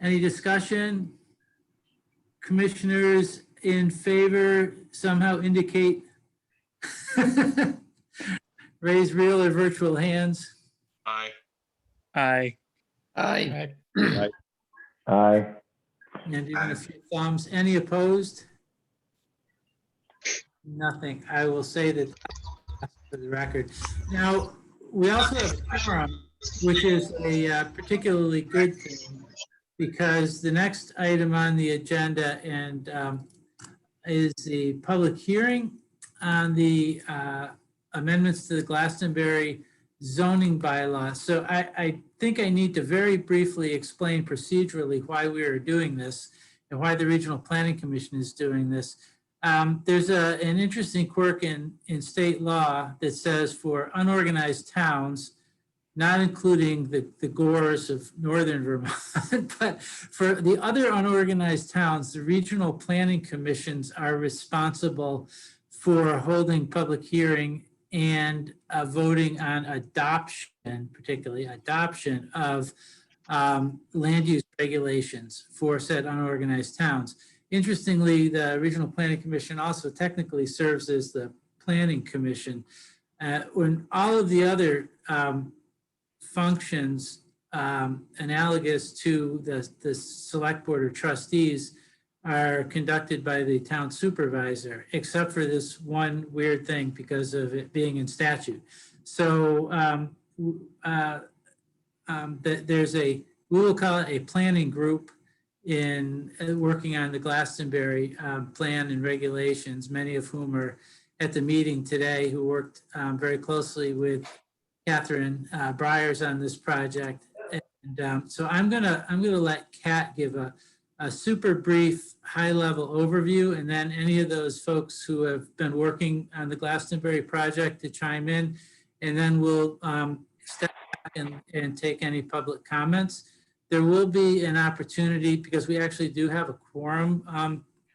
[SPEAKER 4] Any discussion? Commissioners in favor somehow indicate raise real or virtual hands.
[SPEAKER 6] Aye.
[SPEAKER 7] Aye.
[SPEAKER 6] Aye.
[SPEAKER 3] Aye.
[SPEAKER 7] Aye.
[SPEAKER 4] And even a few thumbs. Any opposed? Nothing. I will say that for the record. Now, we also have a quorum, which is a particularly good thing, because the next item on the agenda is the public hearing on the amendments to the Glastonbury zoning bylaw. So I think I need to very briefly explain procedurally why we are doing this and why the Regional Planning Commission is doing this. There's an interesting quirk in state law that says for unorganized towns, not including the gores of northern Vermont, but for the other unorganized towns, the regional planning commissions are responsible for holding public hearing and voting on adoption, particularly adoption of land use regulations for said unorganized towns. Interestingly, the Regional Planning Commission also technically serves as the planning commission. When all of the other functions analogous to the select board or trustees are conducted by the town supervisor, except for this one weird thing because of it being in statute. So there's we will call it a planning group in working on the Glastonbury plan and regulations, many of whom are at the meeting today, who worked very closely with Catherine Byers on this project. And so I'm gonna let Kat give a super brief high-level overview, and then any of those folks who have been working on the Glastonbury project to chime in, and then we'll step back and take any public comments. There will be an opportunity, because we actually do have a quorum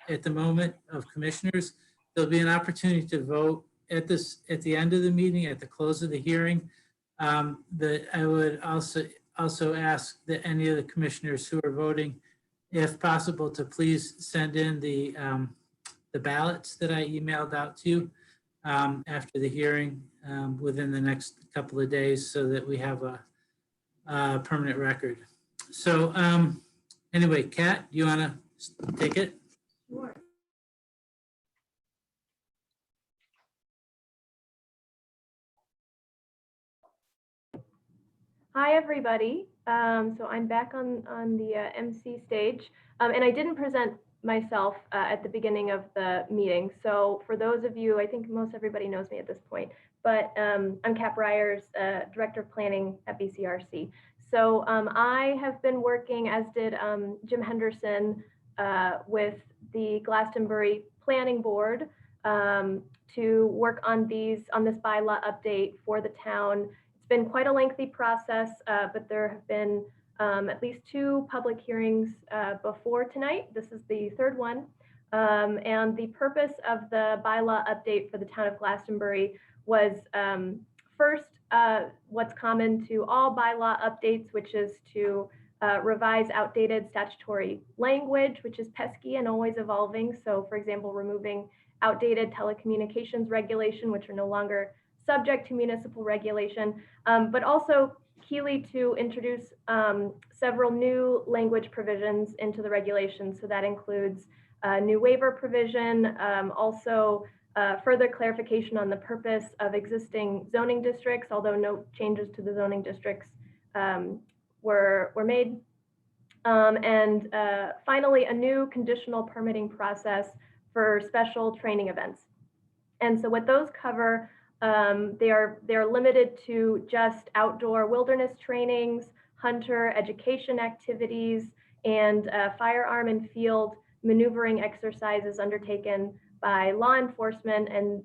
[SPEAKER 4] at the moment of commissioners. There'll be an opportunity to vote at the end of the meeting, at the close of the hearing. That I would also ask that any of the commissioners who are voting, if possible, to please send in the ballots that I emailed out to you after the hearing within the next couple of days, so that we have a permanent record. So anyway, Kat, do you want to take it?
[SPEAKER 1] Sure. Hi, everybody. So I'm back on the MC stage, and I didn't present myself at the beginning of the meeting. So for those of you, I think most everybody knows me at this point, but I'm Kat Byers, Director of Planning at BCRC. So I have been working, as did Jim Henderson, with the Glastonbury Planning Board to work on this bylaw update for the town. It's been quite a lengthy process, but there have been at least 2 public hearings before tonight. This is the 3rd one. And the purpose of the bylaw update for the town of Glastonbury was first, what's common to all bylaw updates, which is to revise outdated statutory language, which is pesky and always evolving. So for example, removing outdated telecommunications regulation, which are no longer subject to municipal regulation, but also keyly to introduce several new language provisions into the regulations. So that includes a new waiver provision, also further clarification on the purpose of existing zoning districts, although no changes to the zoning districts were made. And finally, a new conditional permitting process for special training events. And so what those cover, they are limited to just outdoor wilderness trainings, hunter education activities, and firearm and field maneuvering exercises undertaken by law enforcement. And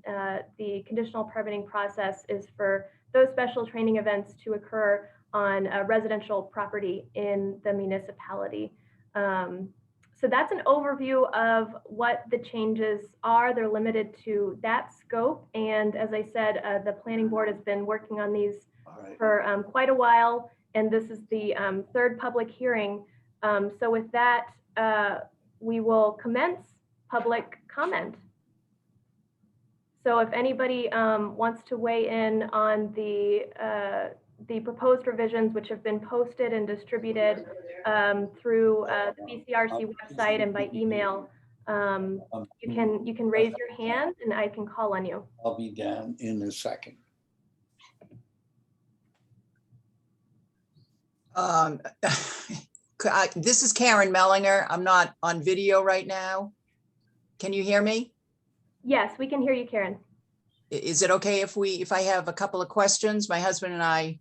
[SPEAKER 1] the conditional permitting process is for those special training events to occur on a residential property in the municipality. So that's an overview of what the changes are. They're limited to that scope. And as I said, the planning board has been working on these for quite a while. And this is the 3rd public hearing. So with that, we will commence public comment. So if anybody wants to weigh in on the proposed revisions, which have been posted and distributed through the BCRC website and by email, you can raise your hand and I can call on you.
[SPEAKER 6] I'll be down in a second.
[SPEAKER 8] This is Karen Mellinger. I'm not on video right now. Can you hear me?
[SPEAKER 1] Yes, we can hear you, Karen.
[SPEAKER 8] Is it okay if I have a couple of questions? My husband and I.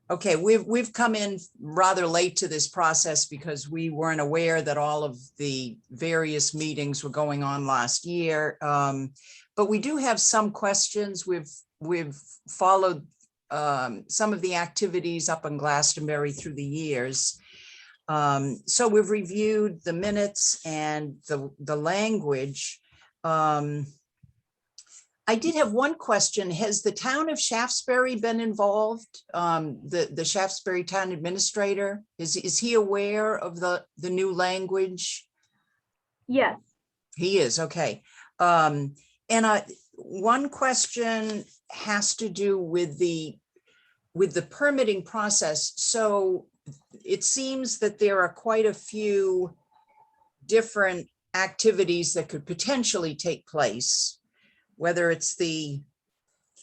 [SPEAKER 8] Okay, we've come in rather late to this process because we weren't aware that all of the various meetings were going on last year. But we do have some questions. We've followed some of the activities up in Glastonbury through the years. So we've reviewed the minutes and the language. I did have one question. Has the town of Shaftesbury been involved? The Shaftesbury town administrator, is he aware of the new language?
[SPEAKER 1] Yes.
[SPEAKER 8] He is, okay. One question has to do with the permitting process. So it seems that there are quite a few different activities that could potentially take place, whether it's the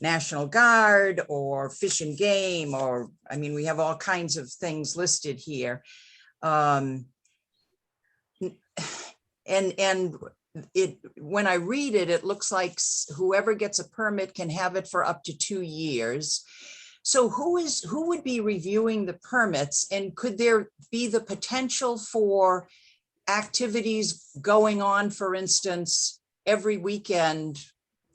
[SPEAKER 8] National Guard or Fish and Game, or, I mean, we have all kinds of things listed here. And when I read it, it looks like whoever gets a permit can have it for up to 2 years. So who would be reviewing the permits, and could there be the potential for activities going on, for instance, every weekend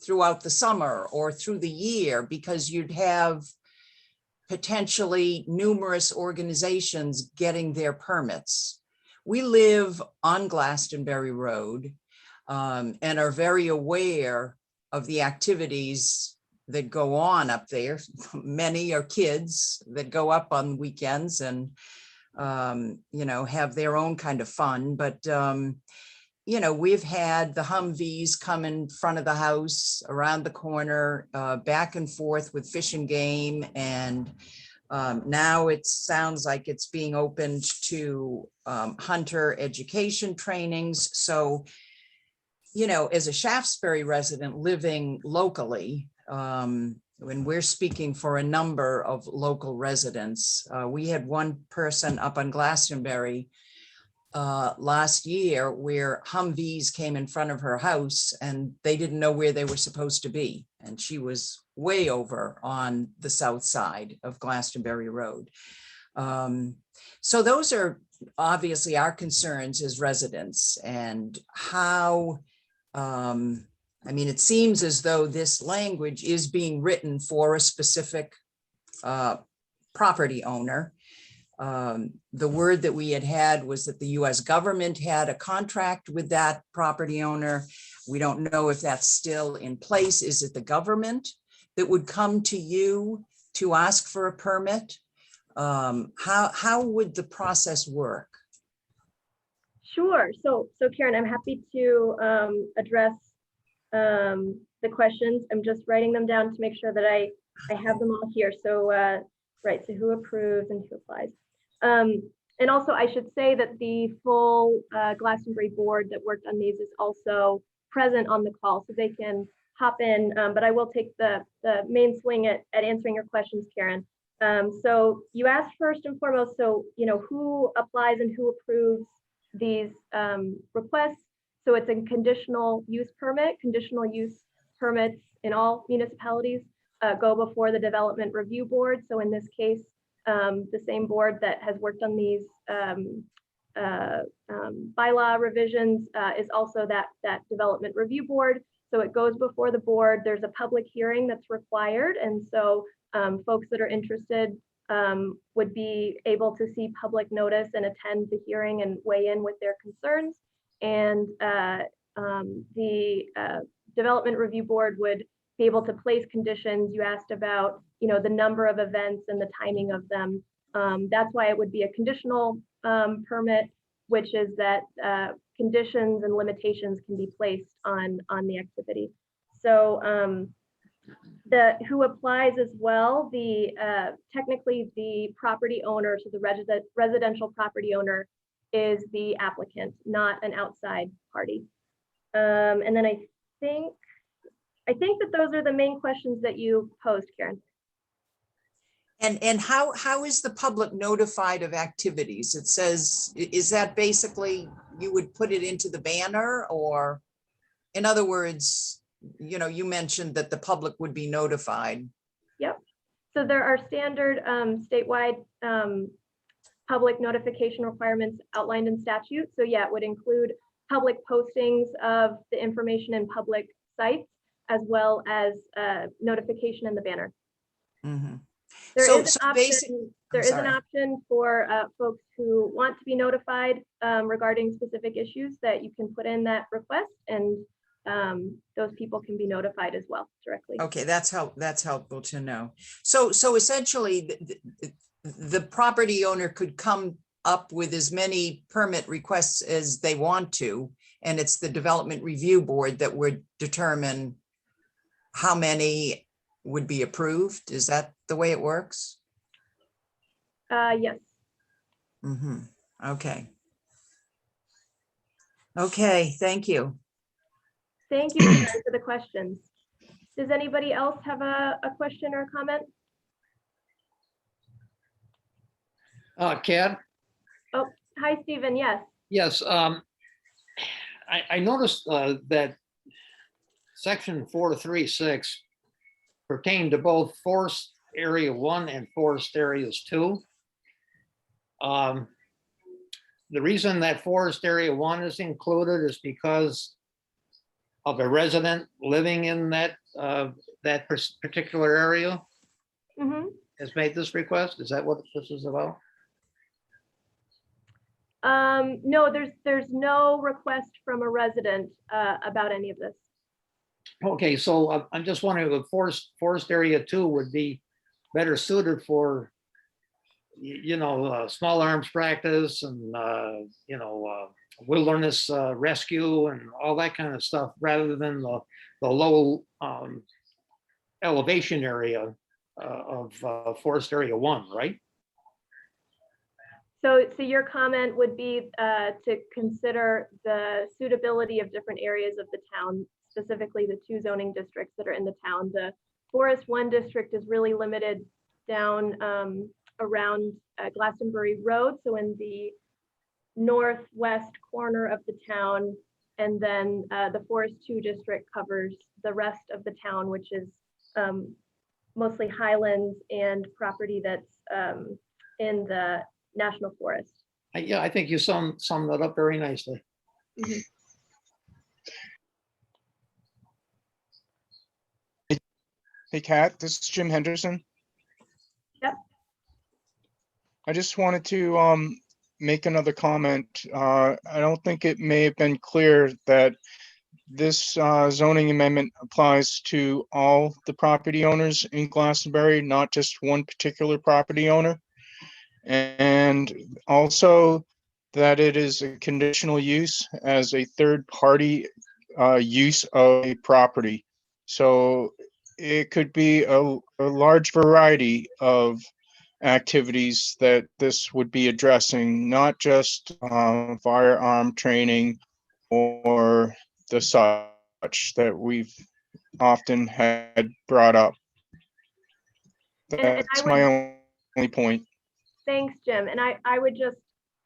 [SPEAKER 8] throughout the summer or through the year, because you'd have potentially numerous organizations getting their permits? We live on Glastonbury Road, and are very aware of the activities that go on up there. Many are kids that go up on weekends and, you know, have their own kind of fun. But, you know, we've had the Humvees come in front of the house, around the corner, back and forth with Fish and Game. And now it sounds like it's being opened to hunter education trainings. So, you know, as a Shaftesbury resident living locally, when we're speaking for a number of local residents, we had one person up on Glastonbury last year where Humvees came in front of her house and they didn't know where they were supposed to be. And she was way over on the south side of Glastonbury Road. So those are obviously our concerns as residents, and how, I mean, it seems as though this language is being written for a specific property owner. The word that we had was that the US government had a contract with that property owner. We don't know if that's still in place. Is it the government that would come to you to ask for a permit? How would the process work?
[SPEAKER 1] Sure. So Karen, I'm happy to address the questions. I'm just writing them down to make sure that I have them all here. So right, so who approves and who applies. And also I should say that the full Glastonbury board that worked on these is also present on the call, so they can hop in, but I will take the main swing at answering your questions, Karen. So you asked first and foremost, so, you know, who applies and who approves these requests. So it's a conditional use permit. Conditional use permits in all municipalities go before the development review board. So in this case, the same board that has worked on these bylaw revisions is also that development review board. So it goes before the board. There's a public hearing that's required. And so folks that are interested would be able to see public notice and attend the hearing and weigh in with their concerns. And the development review board would be able to place conditions. You asked about, you know, the number of events and the timing of them. That's why it would be a conditional permit, which is that conditions and limitations can be placed on the activity. So who applies as well, technically the property owner, so the residential property owner is the applicant, not an outside party. And then I think that those are the main questions that you posed, Karen.
[SPEAKER 8] And how is the public notified of activities? It says, is that basically you would put it into the banner, or, in other words, you know, you mentioned that the public would be notified.
[SPEAKER 1] Yep. So there are standard statewide public notification requirements outlined in statute. So yeah, it would include public postings of the information in public sites, as well as notification in the banner.
[SPEAKER 8] Mm-hmm.
[SPEAKER 1] There
[SPEAKER 8] So-
[SPEAKER 1] is
[SPEAKER 8] so
[SPEAKER 1] an
[SPEAKER 8] basic-
[SPEAKER 1] option,
[SPEAKER 8] I'm
[SPEAKER 1] there is an
[SPEAKER 8] sorry.
[SPEAKER 1] option for folks who want to be notified regarding specific issues that you can put in that request, and those people can be notified as well directly.
[SPEAKER 8] Okay, that's helpful to know. So essentially, the property owner could come up with as many permit requests as they want to, and it's the Development Review Board that would determine how many would be approved. Is that the way it works?
[SPEAKER 1] Yes.
[SPEAKER 8] Mm-hmm. Okay. Okay, thank you.
[SPEAKER 1] Thank you Sharon, for the questions. Does anybody else have a question or a comment?
[SPEAKER 9] Kat,
[SPEAKER 1] Oh, hi, Stephen. Yes.
[SPEAKER 9] yes, I noticed that section 436 pertained to both Forest Area 1 and Forest Areas 2. The reason that Forest Area 1 is included is because of a resident living in that particular area
[SPEAKER 1] Mm-hmm.
[SPEAKER 9] has made this request. Is that what this is about?
[SPEAKER 1] No, there's no request from a resident about any of this.
[SPEAKER 9] Okay, so I'm just wondering if Forest Area 2 would be better suited for, small arms practice and, wilderness rescue and all that kind of stuff, rather than the low elevation area of Forest Area 1, right?
[SPEAKER 1] So your comment would be to consider the suitability of different areas of the town, specifically the 2 zoning districts that are in the town. The Forest 1 district is really limited down around Glastonbury Road, so in the northwest corner of the town, and then the Forest 2 district covers the rest of the town, which is mostly highlands and property that's in the National Forest.
[SPEAKER 9] Yeah, I think you summed that up very nicely.
[SPEAKER 1] Mm-hmm.
[SPEAKER 10] Hey, Kat, this is Jim Henderson.
[SPEAKER 1] Yep.
[SPEAKER 10] I just wanted to make another comment. I don't think it may have been clear that this zoning amendment applies to all the property owners in Glastonbury, not just one particular property owner. And also that it is a conditional use as a third party use of a property. So it could be a large variety of activities that this would be addressing, not just firearm training or the such that we've often had brought up. That's my only point.
[SPEAKER 1] Thanks, Jim. And I would just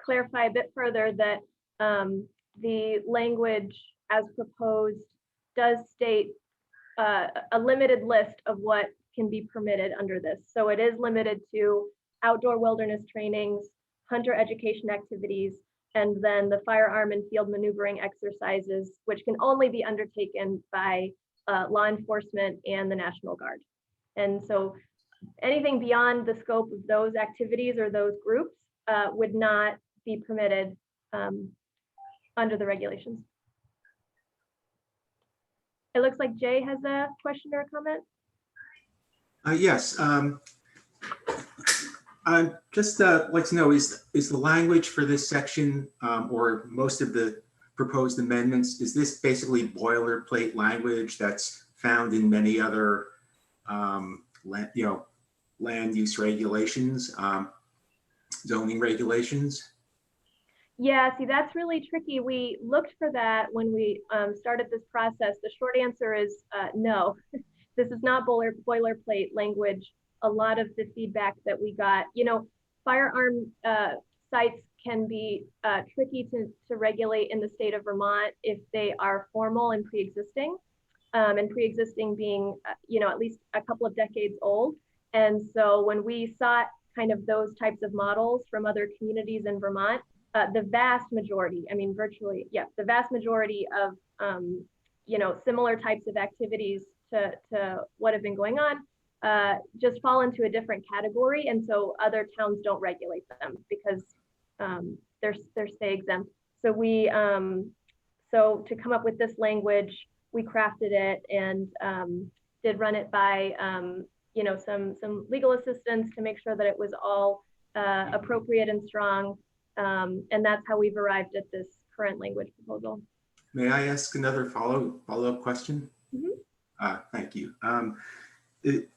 [SPEAKER 1] clarify a bit further that the language as proposed does state a limited list of what can be permitted under this. So it is limited to outdoor wilderness trainings, hunter education activities, and then the firearm and field maneuvering exercises, which can only be undertaken by law enforcement and the National Guard. And so anything beyond the scope of those activities or those groups would not be permitted under the regulations. It looks like Jay has a question or a comment.
[SPEAKER 11] Yes. I'd just like to know, is the language for this section or most of the proposed amendments, is this basically boilerplate language that's found in many other land use regulations, zoning regulations?
[SPEAKER 1] Yeah, see, that's really tricky. We looked for that when we started this process. The short answer is no. This is not boilerplate language. A lot of the feedback that we got, firearm sites can be tricky to regulate in the state of Vermont if they are formal and pre-existing, being, at least a couple of decades old. And so when we sought kind of those types of models from other communities in Vermont, the vast majority, the vast majority of, similar types of activities to what have been going on just fall into a different category. And so other towns don't regulate them because they're stay exempt. So so to come up with this language, we crafted it and did run it by some legal assistance to make sure that it was all appropriate and strong. And that's how we've arrived at this current language proposal.
[SPEAKER 11] May I ask another follow-up question?
[SPEAKER 1] Mm-hmm.
[SPEAKER 11] Thank you. It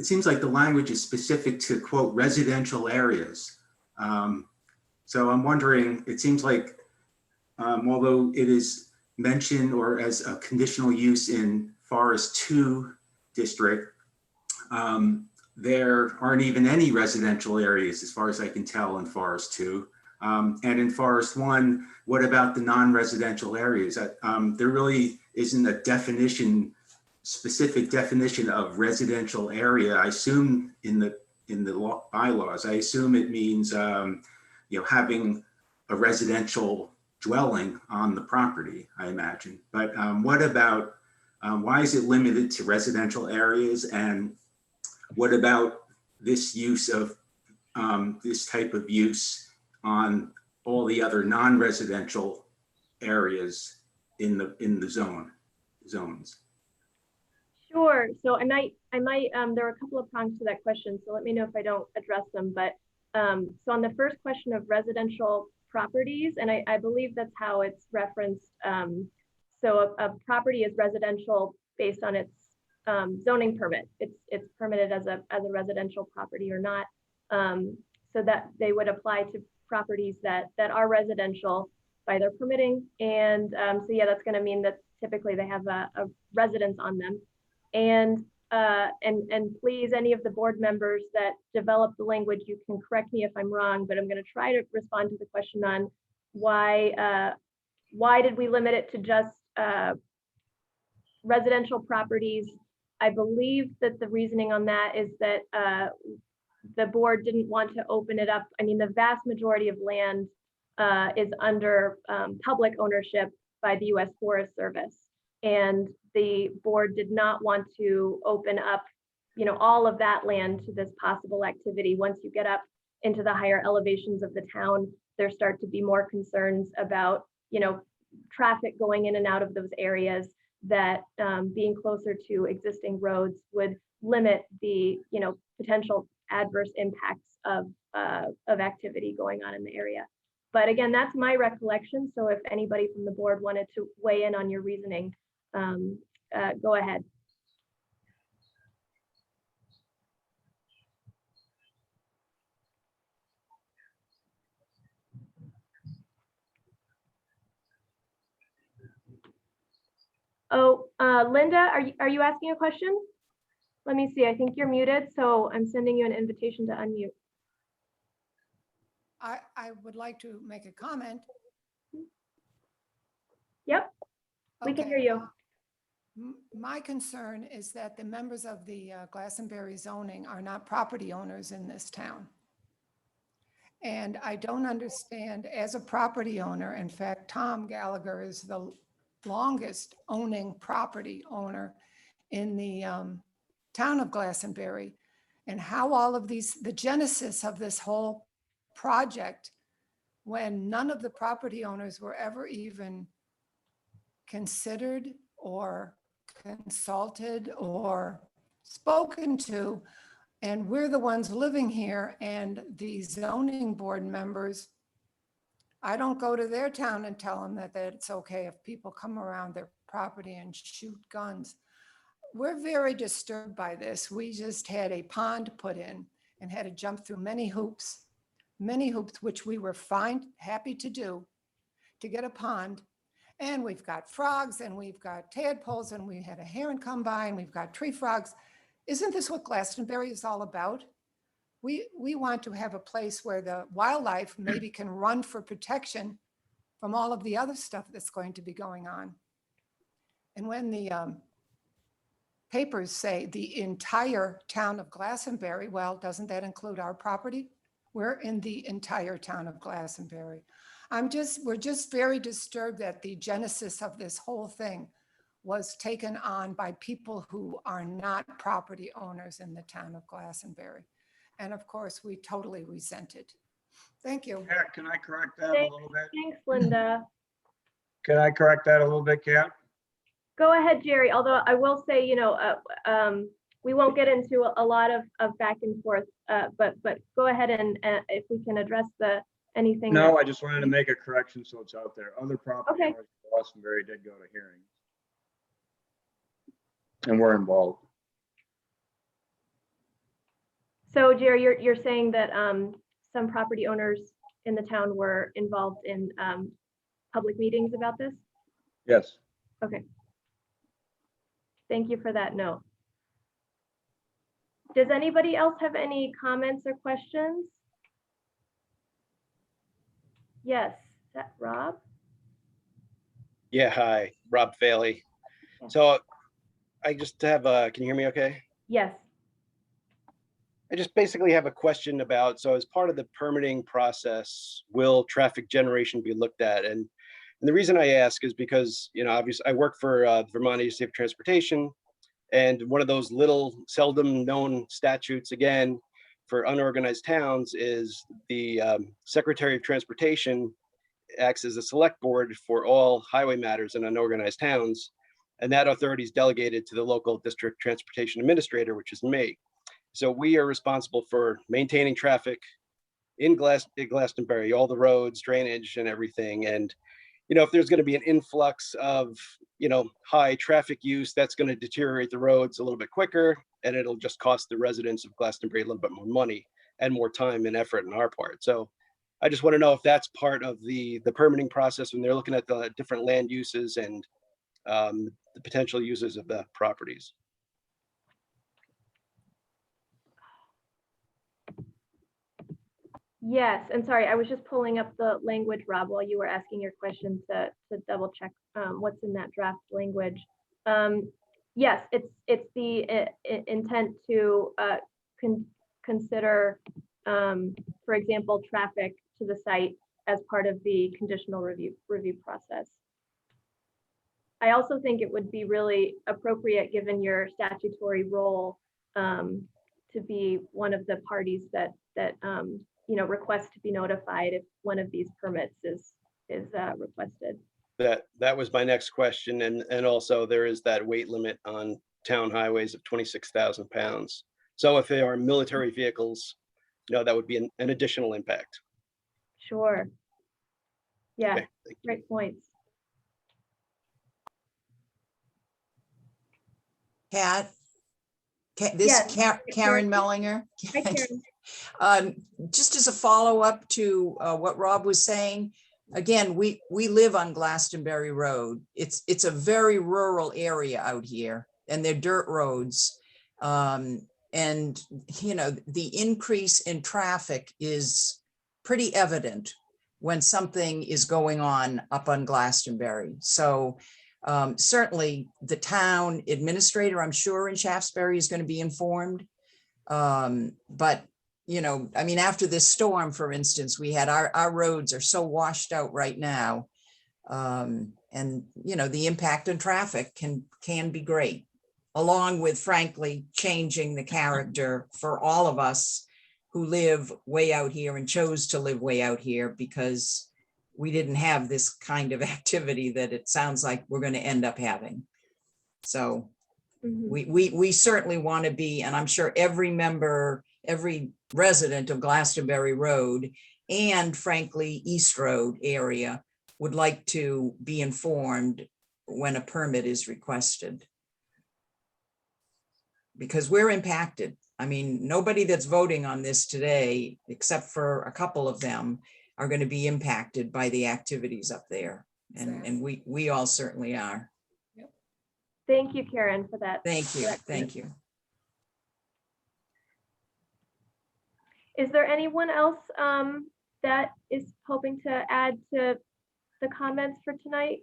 [SPEAKER 11] seems like the language is specific to, quote, residential areas. So I'm wondering, it seems like, although it is mentioned or as a conditional use in Forest 2 district, there aren't even any residential areas as far as I can tell in Forest 2. And in Forest 1, what about the non-residential areas? There really isn't a specific definition of residential area. I assume in the bylaws, I assume it means having a residential dwelling on the property, I imagine. But what about, why is it limited to residential areas? And what about this use of this type of use on all the other non-residential areas in the zones?
[SPEAKER 1] Sure. So I might, there are a couple of prongs to that question, so let me know if I don't address them. But so on the first question of residential properties, and I believe that's how it's referenced. So a property is residential based on its zoning permit. It's permitted as a residential property or not. So that they would apply to properties that are residential by their permitting. And so yeah, that's going to mean that typically they have a residence on them. And please, any of the board members that develop the language, you can correct me if I'm wrong, but I'm going to try to respond to the question on why did we limit it to just residential properties. I believe that the reasoning on that is that the board didn't want to open it up. I mean, the vast majority of land is under public ownership by the U.S. Forest Service. And the board did not want to open up, all of that land to this possible activity. Once you get up into the higher elevations of the town, there start to be more concerns about, traffic going in and out of those areas, that being closer to existing roads would limit the, potential adverse impacts of activity going on in the area. But again, that's my recollection. So if anybody from the board wanted to weigh in on your reasoning, go ahead. Oh, Linda, are you asking a question? Let me see. I think you're muted, so I'm sending you an invitation to unmute.
[SPEAKER 12] I would like to make a comment.
[SPEAKER 1] Yep, we can hear you.
[SPEAKER 12] My concern is that the members of the Glastonbury zoning are not property owners in this town. And I don't understand, as a property owner, in fact, Tom Gallagher is the longest owning property owner in the town of Glastonbury, and how all of these, the genesis of this whole project, when none of the property owners were ever even considered or consulted or spoken to, and we're the ones living here, and the zoning board members, I don't go to their town and tell them that it's okay if people come around their property and shoot guns. We're very disturbed by this. We just had a pond put in and had to jump through many hoops, which we were happy to do, to get a pond. And we've got frogs and we've got tadpoles and we had a heron come by and we've got tree frogs. Isn't this what Glastonbury is all about? We want to have a place where the wildlife maybe can run for protection from all of the other stuff that's going to be going on. And when the papers say the entire town of Glastonbury, well, doesn't that include our property? We're in the entire town of Glastonbury. We're just very disturbed that the genesis of this whole thing was taken on by people who are not property owners in the town of Glastonbury. And of course, we totally resent it. Thank you.
[SPEAKER 13] Kat, can I correct that a
[SPEAKER 1] Thanks.
[SPEAKER 13] little bit?
[SPEAKER 1] Thanks, Linda.
[SPEAKER 13] Can I correct that a little bit, Kat?
[SPEAKER 1] Go ahead, Jerry, although I will say, we won't get into a lot of back and forth, but go ahead and if we can address anything.
[SPEAKER 13] No, I just wanted to make a correction so it's out there. Other property
[SPEAKER 1] Okay.
[SPEAKER 13] owners in Glastonbury did go to hearings. And we're involved.
[SPEAKER 1] So Jerry, you're saying that some property owners in the town were involved in public meetings about this?
[SPEAKER 13] Yes.
[SPEAKER 1] Okay. Thank you for that note. Does anybody else have any comments or questions? Yes, is that Rob?
[SPEAKER 14] Yeah, hi, Rob Faley. So I just have, can you hear me okay?
[SPEAKER 1] Yes.
[SPEAKER 14] I just basically have a question about, so as part of the permitting process, will traffic generation be looked at? And the reason I ask is because, obviously I work for Vermont Agency of Transportation, and one of those little seldom known statutes, again, for unorganized towns is the Secretary of Transportation acts as a select board for all highway matters in unorganized towns. And that authority is delegated to the local district transportation administrator, which is me. So we are responsible for maintaining traffic in Glastonbury, all the roads, drainage and everything. And, if there's going to be an influx of, high traffic use, that's going to deteriorate the roads a little bit quicker, and it'll just cost the residents of Glastonbury a little bit more money and more time and effort on our part. So I just want to know if that's part of the permitting process when they're looking at the different land uses and the potential uses of the properties.
[SPEAKER 1] Yes, and sorry, I was just pulling up the language, Rob, while you were asking your question to double check what's in that draft language. Yes, it's the intent to consider, for example, traffic to the site as part of the conditional review process. I also think it would be really appropriate, given your statutory role, to be one of the parties that request to be notified if one of these permits is requested.
[SPEAKER 14] That was my next question. And also there is that weight limit on town highways of 26,000 pounds. So if they are military vehicles, that would be an additional impact.
[SPEAKER 1] Sure. Yeah,
[SPEAKER 14] Okay,
[SPEAKER 1] great points.
[SPEAKER 8] Kat, this is Karen Mellinger.
[SPEAKER 1] Hi, Karen.
[SPEAKER 8] Just as a follow-up to what Rob was saying, again, we live on Glastonbury Road. It's a very rural area out here, and they're dirt roads. And the increase in traffic is pretty evident when something is going on up on Glastonbury. So certainly the town administrator, I'm sure in Shaftesbury, is going to be informed. But after this storm, for instance, we had our roads are so washed out right now. And the impact on traffic can be great, along with, frankly, changing the character for all of us who live way out here and chose to live way out here because we didn't have this kind of activity that it sounds like we're going to end up having. So we certainly want to be, and I'm sure every resident of Glastonbury Road and frankly, East Road area would like to be informed when a permit is requested. Because we're impacted. I mean, nobody that's voting on this today, except for a couple of them, are going to be impacted by the activities up there. And we all certainly are.
[SPEAKER 1] Thank you, Karen, for that.
[SPEAKER 8] Thank you. Thank you.
[SPEAKER 1] Is there anyone else that is hoping to add to the comments for tonight?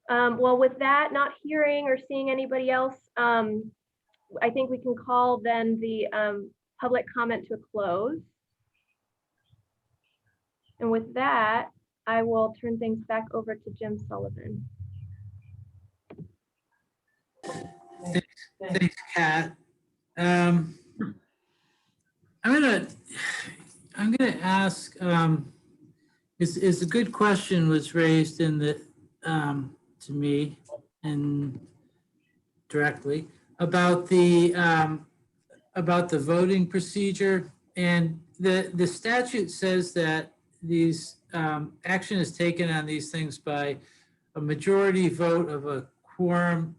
[SPEAKER 1] Well, with that, not hearing or seeing anybody else, I think we can call then the public comment to a close. And with that, I will turn things back over to Jim Sullivan.
[SPEAKER 4] Thanks, Kat. I'm gonna ask, is a good question was raised in the, to me and directly about the voting procedure. And the statute says that these, action is taken on these things by a majority vote of a quorum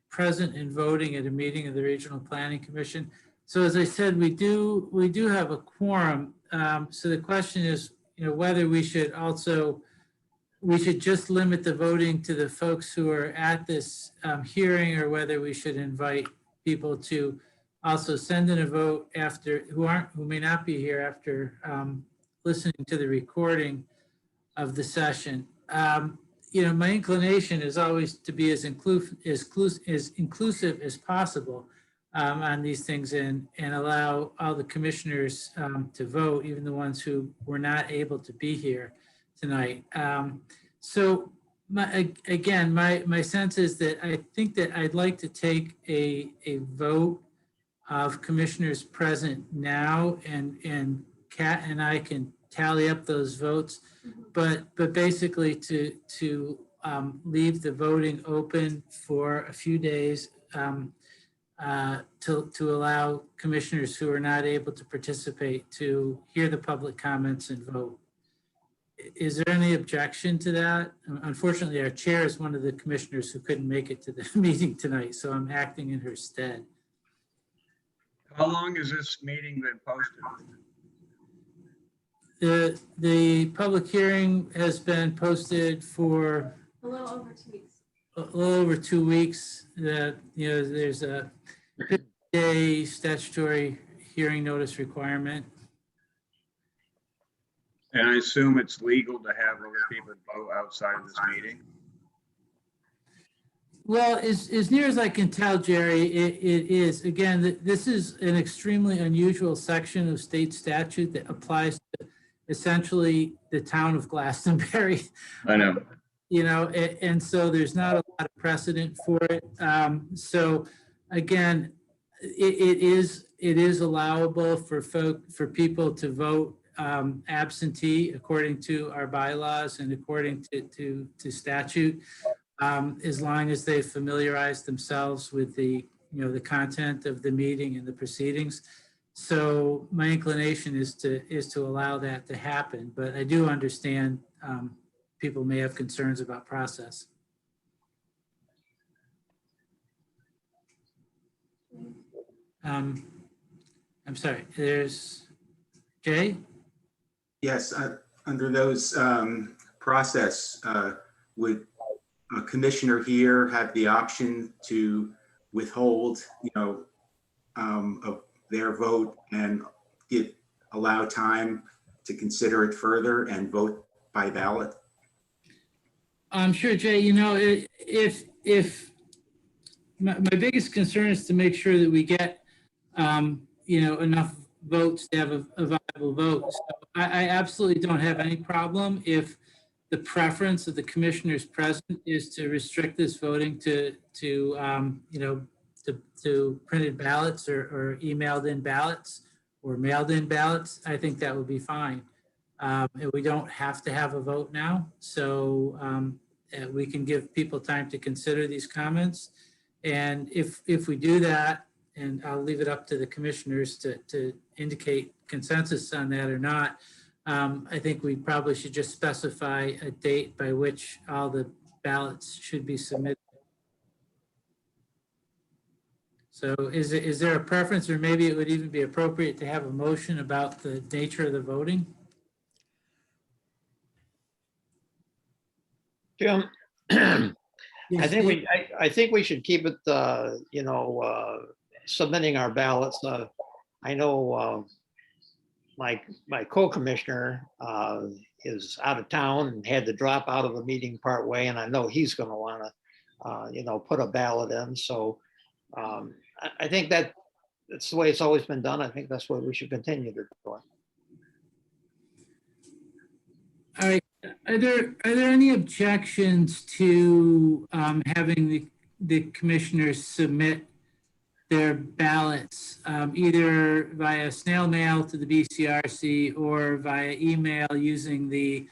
[SPEAKER 4] present and voting at a meeting of the Regional Planning Commission. So as I said, we do have a quorum. So the question is, whether we should just limit the voting to the folks who are at this hearing, or whether we should invite people to also send in a vote after, who may not be here after listening to the recording of the session. My inclination is always to be as inclusive as possible on these things, and allow all the commissioners to vote, even the ones who were not able to be here tonight. So my sense is that I think that I'd like to take a vote of commissioners present now, and Kat and I can tally up those votes, but basically to leave the voting open for a few days to allow commissioners who are not able to participate to hear the public comments and vote. Is there any objection to that? Unfortunately, our chair is one of the commissioners who couldn't make it to the meeting tonight, so I'm acting in her stead.
[SPEAKER 13] How long has this meeting been posted?
[SPEAKER 4] The public hearing has been posted for
[SPEAKER 1] A little over 2 weeks.
[SPEAKER 4] a little over 2 weeks. There's a 50-day statutory hearing notice requirement.
[SPEAKER 13] And I assume it's legal to have other people vote outside of this meeting?
[SPEAKER 4] Well, as near as I can tell, Jerry, it is. Again, this is an extremely unusual section of state statute that applies to essentially the town of Glastonbury.
[SPEAKER 13] I know.
[SPEAKER 4] And so there's not a lot of precedent for it. So again, it is allowable for people to vote absentee according to our bylaws and according to statute, as long as they familiarize themselves with the content of the meeting and the proceedings. So my inclination is to allow that to happen, but I do understand people may have concerns about process. I'm sorry, there's Jay?
[SPEAKER 11] Yes, under those process, would a commissioner here have the option to withhold, of their vote and allow time to consider it further and vote by ballot?
[SPEAKER 4] I'm sure, Jay, if my biggest concern is to make sure that we get, enough votes to have a viable vote. So I absolutely don't have any problem if the preference of the commissioners present is to restrict this voting to printed ballots or emailed in ballots or mailed in ballots. I think that would be fine. And we don't have to have a vote now. So we can give people time to consider these comments. And if we do that, and I'll leave it up to the commissioners to indicate consensus on that or not, I think we probably should just specify a date by which all the ballots should be submitted. So is there a preference, or maybe it would even be appropriate to have a motion about the nature of the voting?
[SPEAKER 9] Jim, I think we should keep it, submitting our ballots. I know my co-commissioner is out of town and had to drop out of the meeting part way, and I know he's going to want to, put a ballot in. So I think that's the way it's always been done. I think that's what we should continue to do.
[SPEAKER 4] All right, are there any objections to having the commissioners submit their ballots either via snail mail to the BCRC or via email using the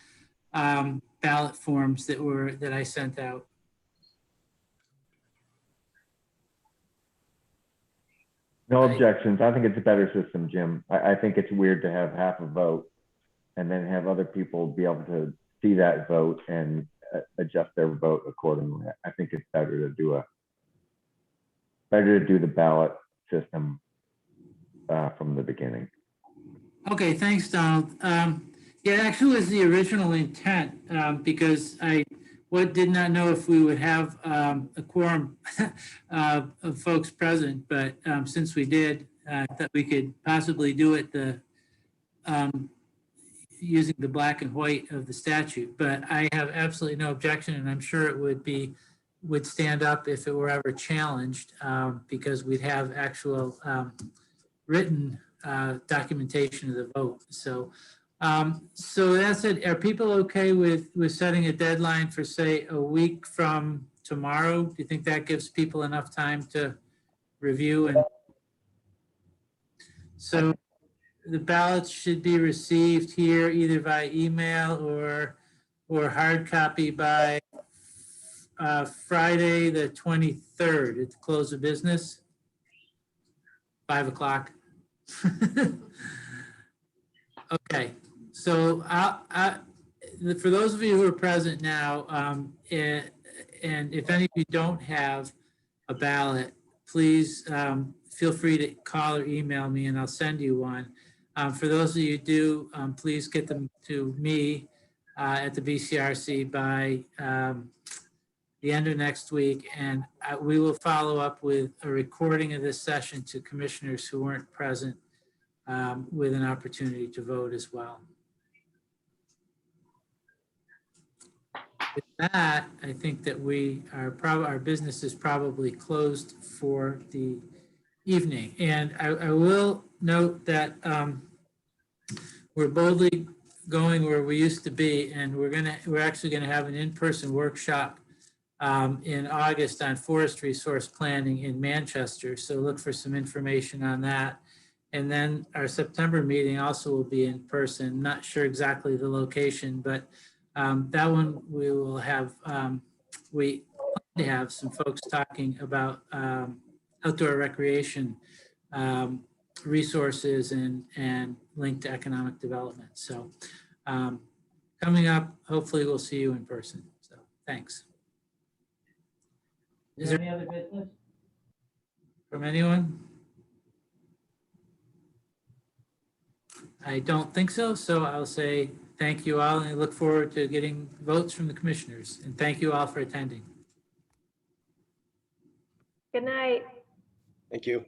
[SPEAKER 4] ballot forms that I sent out?
[SPEAKER 7] No objections. I think it's a better system, Jim. I think it's weird to have half a vote and then have other people be able to see that vote and adjust their vote accordingly. I think it's better to do the ballot system from the beginning.
[SPEAKER 4] Okay, thanks, Donald. Yeah, it actually was the original intent because I did not know if we would have a quorum of folks present, but since we did, I thought we could possibly do it using the black and white of the statute. But I have absolutely no objection, and I'm sure it would stand up if it were ever challenged because we'd have actual written documentation of the vote. So that's it. Are people okay with setting a deadline for, say, a week from tomorrow? Do you think that gives people enough time to review? And so the ballots should be received here either by email or hard copy by Friday, the 23rd at the close of business, 5 o'clock. Okay, so for those of you who are present now, and if any of you don't have a ballot, please feel free to call or email me and I'll send you one. For those of you who do, please get them to me at the BCRC by the end of next week, and we will follow up with a recording of this session to commissioners who weren't present with an opportunity to vote as well. With that, I think that our business is probably closed for the evening. And I will note that we're boldly going where we used to be, and we're actually gonna have an in-person workshop in August on forest resource planning in Manchester. So look for some information on that. And then our September meeting also will be in person. Not sure exactly the location, but that one we will have, we plan to have some folks talking about outdoor recreation resources and linked to economic development. So coming up, hopefully we'll see you in person. So thanks. Is there any other business from anyone? I don't think so. So I'll say thank you all and I look forward to getting votes from the commissioners. And thank you all for attending.
[SPEAKER 1] Good night.
[SPEAKER 14] Thank you.